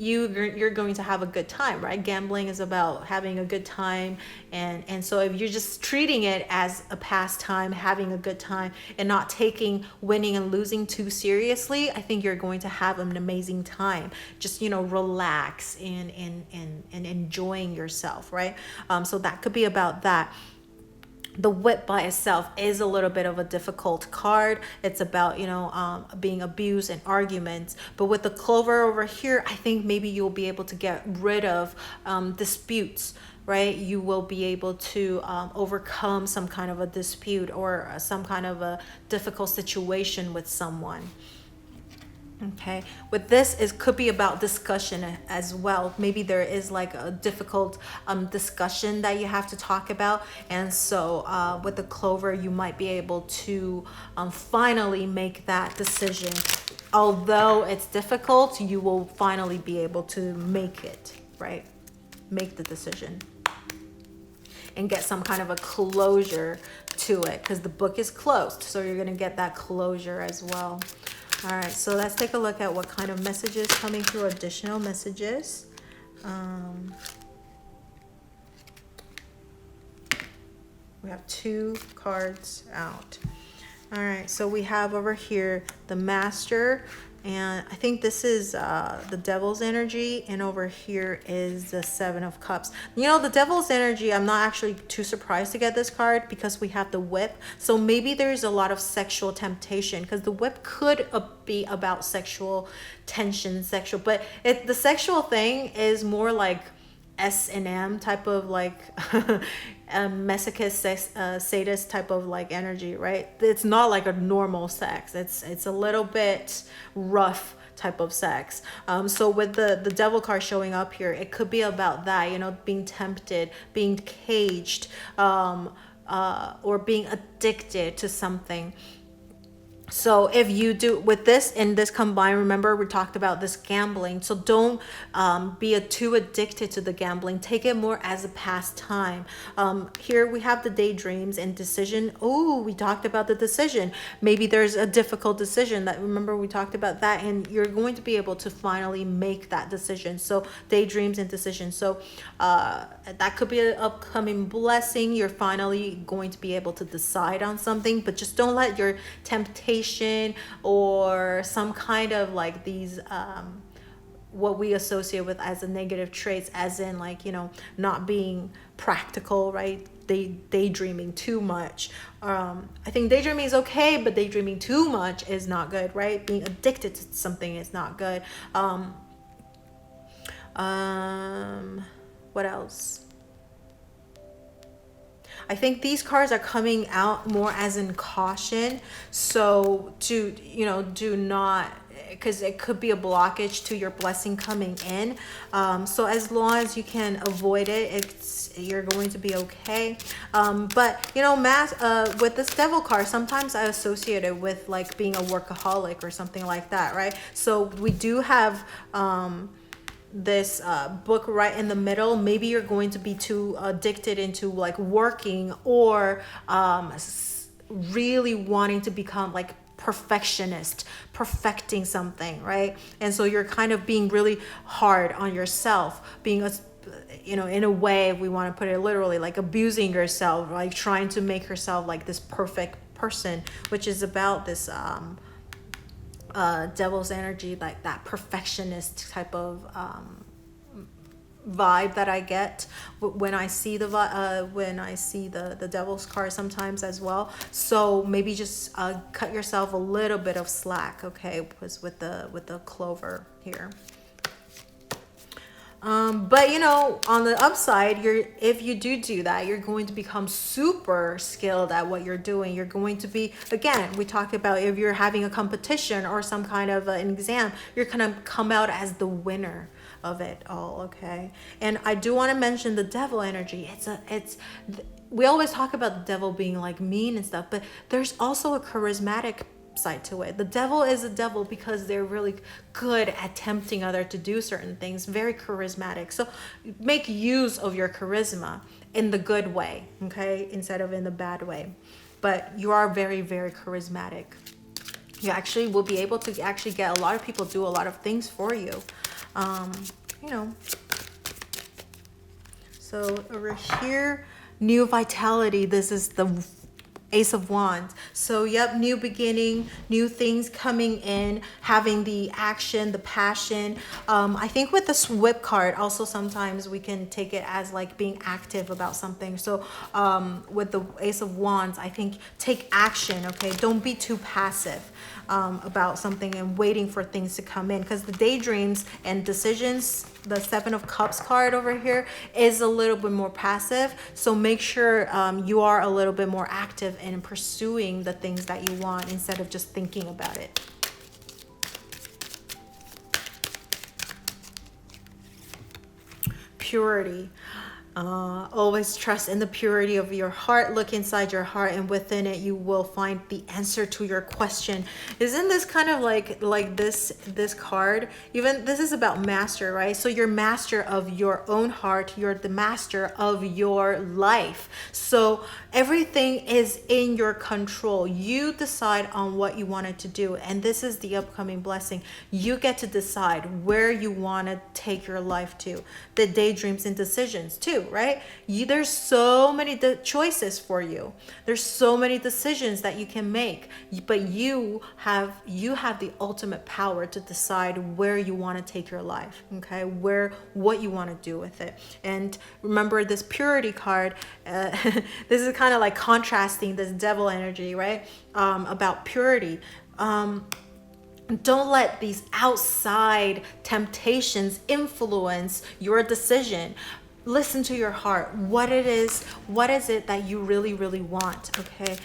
you're going to have a good time, right? Gambling is about having a good time, and so if you're just treating it as a pastime, having a good time, and not taking winning and losing too seriously, I think you're going to have an amazing time. Just relax and enjoying yourself, right? So that could be about that. The Whip by itself is a little bit of a difficult card. It's about, being abused and arguments. But with the Clover over here, I think maybe you'll be able to get rid of disputes, right? You will be able to overcome some kind of a dispute or some kind of a difficult situation with someone. Okay, with this, it could be about discussion as well. Maybe there is like a difficult discussion that you have to talk about, and so with the clover, you might be able to finally make that decision. Although it's difficult, you will finally be able to make it, right? Make the decision and get some kind of a closure to it, because the book is closed, so you're going to get that closure as well. All right, so let's take a look at what kind of messages coming through, additional messages. We have 2 cards out. All right, so we have over here the Master, and I think this is the Devil's energy, and over here is the 7 of Cups. You know, the Devil's energy, I'm not actually too surprised to get this card because we have the Whip. So maybe there's a lot of sexual temptation, because the Whip could be about sexual tension, but the sexual thing is more like S&M type of like masochist, sadist type of like energy, right? It's not like a normal sex. It's a little bit rough type of sex. So with the Devil card showing up here, it could be about that, you know, being tempted, being caged, or being addicted to something. So if you do with this and this combined, remember we talked about this gambling. So don't be too addicted to the gambling. Take it more as a pastime. Here we have the daydreams and decision. Oh, we talked about the decision. Maybe there's a difficult decision that, remember we talked about that, and you're going to be able to finally make that decision. So daydreams and decision. So that could be an upcoming blessing. You're finally going to be able to decide on something, but just don't let your temptation or some kind of like these what we associate with as a negative traits, as in like, you know, not being practical, right? Daydreaming too much. I think daydreaming is okay, but daydreaming too much is not good, right? Being addicted to something is not good. What else? I think these cards are coming out more as in caution. So do not, because it could be a blockage to your blessing coming in. So as long as you can avoid it, you're going to be okay. But you know, with this Devil card, sometimes I associate it with like being a workaholic or something like that, right? So we do have this book right in the middle. Maybe you're going to be too addicted into like working or really wanting to become like perfectionist, perfecting something, right? And so you're kind of being really hard on yourself, being a, you know, in a way, if we want to put it literally, like abusing yourself, like trying to make yourself like this perfect person, which is about this Devil's energy, like that perfectionist type of vibe that I get when I see the Devil's card sometimes as well. So maybe just cut yourself a little bit of slack, okay, because with the clover here. But you know, on the upside, if you do that, you're going to become super skilled at what you're doing. You're going to be, again, we talked about if you're having a competition or some kind of an exam, you're gonna come out as the winner of it all, okay? And I do want to mention the Devil energy. We always talk about the Devil being like mean and stuff, but there's also a charismatic side to it. The Devil is a devil because they're really good at tempting others to do certain things, very charismatic. So make use of your charisma in the good way, okay, instead of in the bad way. But you are very, very charismatic. You actually will be able to actually get a lot of people do a lot of things for you, you know. So over here, new vitality. This is the Ace of Wands. So yep, new beginning, new things coming in, having the action, the passion. I think with this Whip card, also sometimes we can take it as like being active about something. So with the Ace of Wands, I think take action, okay? Don't be too passive about something and waiting for things to come in, because the daydreams and decisions, the Seven of Cups card over here is a little bit more passive. So make sure you are a little bit more active in pursuing the things that you want instead of just thinking about it. Purity. Always trust in the purity of your heart. Look inside your heart, and within it you will find the answer to your question. Isn't this kind of like this card? Even this is about master, right? So you're master of your own heart. You're the master of your life. So everything is in your control. You decide on what you wanted to do, and this is the upcoming blessing. You get to decide where you want to take your life to. The daydreams and decisions too, right? There's so many choices for you. There's so many decisions that you can make, but you have the ultimate power to decide where you want to take your life. Okay, what you want to do with it. And remember this purity card. This is kind of like contrasting this devil energy, right? About purity. Don't let these outside temptations influence your decision. Listen to your heart. What is it that you really, really want? Okay.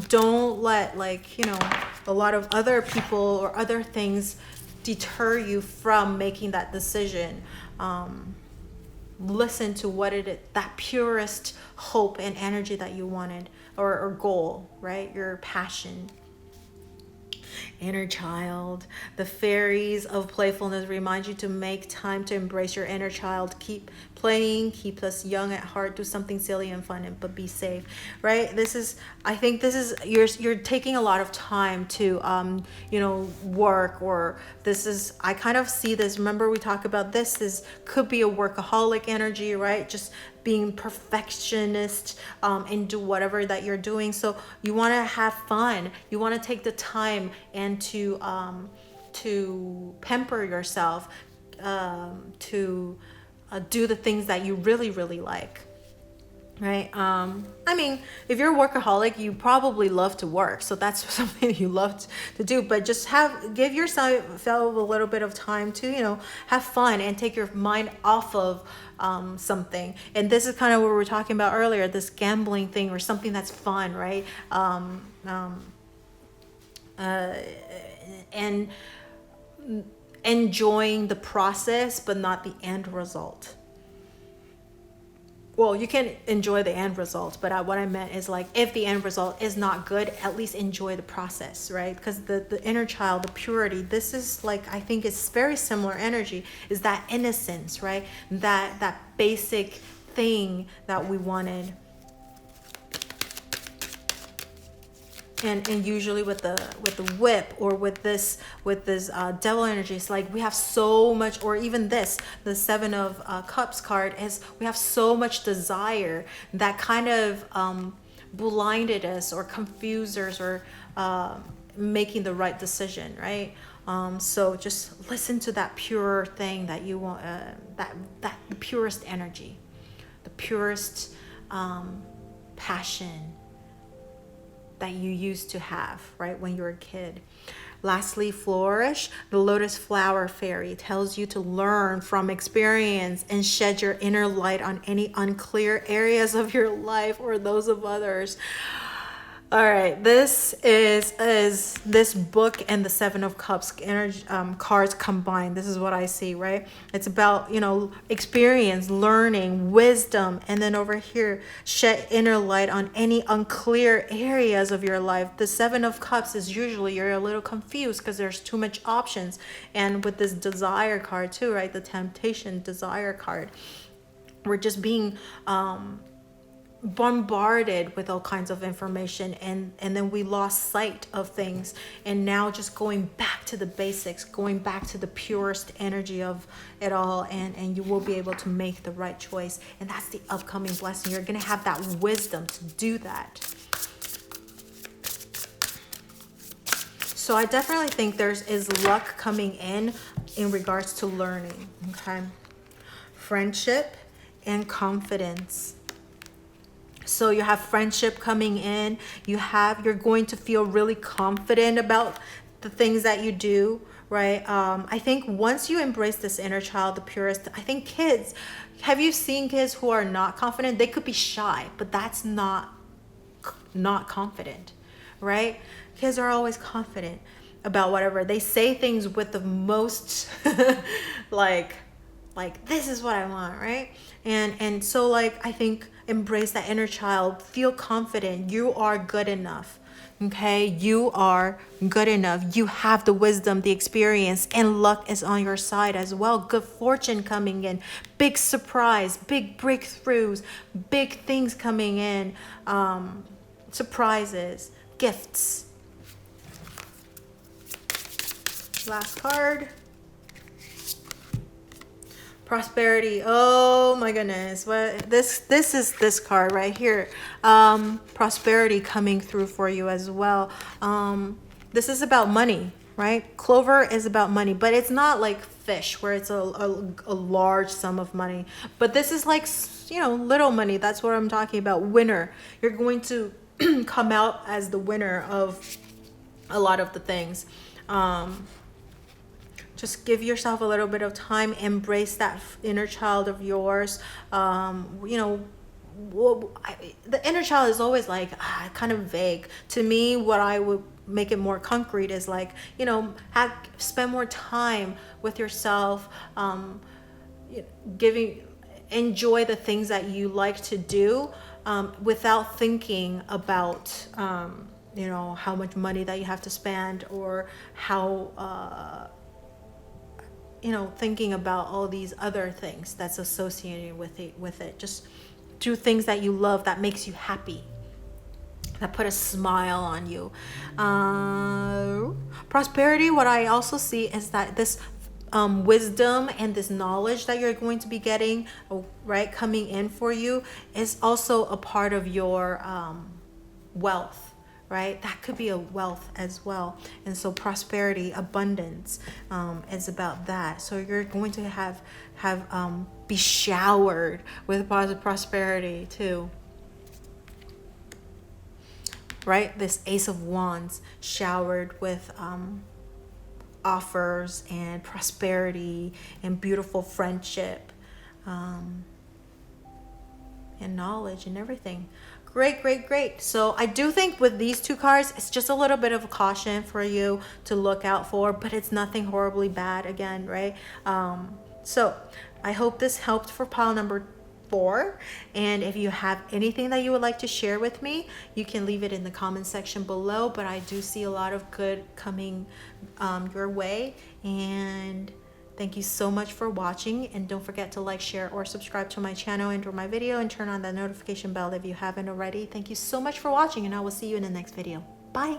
Don't let a lot of other people or other things deter you from making that decision. Listen to what it is, that purest hope and energy that you wanted, or goal, right? Your passion. Inner child. The fairies of playfulness remind you to make time to embrace your inner child. Keep playing, keep us young at heart, do something silly and fun, but be safe, right? I think this is you're taking a lot of time to work, or I kind of see this, remember we talked about this could be a workaholic energy, right? Just being perfectionist and do whatever that you're doing. So you want to have fun. You want to take the time and to pamper yourself, to do the things that you really, really like, right? I mean, if you're a workaholic, you probably love to work, so that's something you love to do. But just give yourself a little bit of time to have fun and take your mind off of something. And this is kind of what we were talking about earlier, this gambling thing, or something that's fun, right? And enjoying the process but not the end result. Well, you can enjoy the end result, but what I meant is, like, if the end result is not good, at least enjoy the process, right? Because the inner child, the purity, this is like, I think it's very similar energy, is that innocence, right? That basic thing that we wanted. And usually with the whip, or with this devil energy, it's like we have so much, or even the Seven of Cups card is, we have so much desire that kind of blinded us or confused us, or making the right decision, right? So just listen to that pure thing that you want, that the purest energy, the purest passion that you used to have, right, when you were a kid. Lastly, flourish. The lotus flower fairy tells you to learn from experience and shed your inner light on any unclear areas of your life or those of others. All right, this is this book and the Seven of Cups energy cards combined. This is what I see, right? It's about experience, learning, wisdom, and then over here, shed inner light on any unclear areas of your life. The Seven of Cups is usually you're a little confused because there's too much options, and with this desire card too, right? The temptation desire card, we're just being bombarded with all kinds of information, and then we lost sight of things, and now just going back to the basics, going back to the purest energy of it all, and you will be able to make the right choice. And that's the upcoming blessing. You're going to have that wisdom to do that. So I definitely think is luck coming in regards to learning. Okay, friendship and confidence. So you have friendship coming in. You're going to feel really confident about the things that you do, right? I think once you embrace this inner child, the purest, I think kids, have you seen kids who are not confident? They could be shy, but that's not confident, right? Kids are always confident about whatever. They say things with the most like this is what I want, right? And so like I think embrace that inner child, feel confident. You are good enough. Okay, you are good enough. You have the wisdom, the experience, and luck is on your side as well. Good fortune coming in, big surprise, big breakthroughs, big things coming in, surprises, gifts. Last card. Prosperity. Oh my goodness. What this is this card right here. Prosperity coming through for you as well. This is about money, right? Clover is about money, but it's not like fish where it's a large sum of money. But this is like, you know, little money. That's what I'm talking about. Winner. You're going to come out as the winner of a lot of the things. Just give yourself a little bit of time, embrace that inner child of yours. You know, the inner child is always like kind of vague. To me, what I would make it more concrete is like, you know, spend more time with yourself, enjoy the things that you like to do, without thinking about, you know, how much money that you have to spend, or how, you know, thinking about all these other things that's associated with it. Just do things that you love, that makes you happy, that put a smile on you. Prosperity, what I also see is that this wisdom and this knowledge that you're going to be getting, right, coming in for you, is also a part of your wealth. Right? That could be a wealth as well. And so prosperity, abundance, is about that. So you're going to be showered with positive prosperity too. Right? This Ace of Wands, showered with offers and prosperity and beautiful friendship, and knowledge and everything. Great. So I do think with these two cards, it's just a little bit of a caution for you to look out for, but it's nothing horribly bad again, right? So I hope this helped for pile number 4. And if you have anything that you would like to share with me, you can leave it in the comment section below. But I do see a lot of good coming your way. And thank you so much for watching, and don't forget to like, share, or subscribe to my channel and or my video, and turn on that notification bell if you haven't already. Thank you so much for watching, and I will see you in the next video. Bye.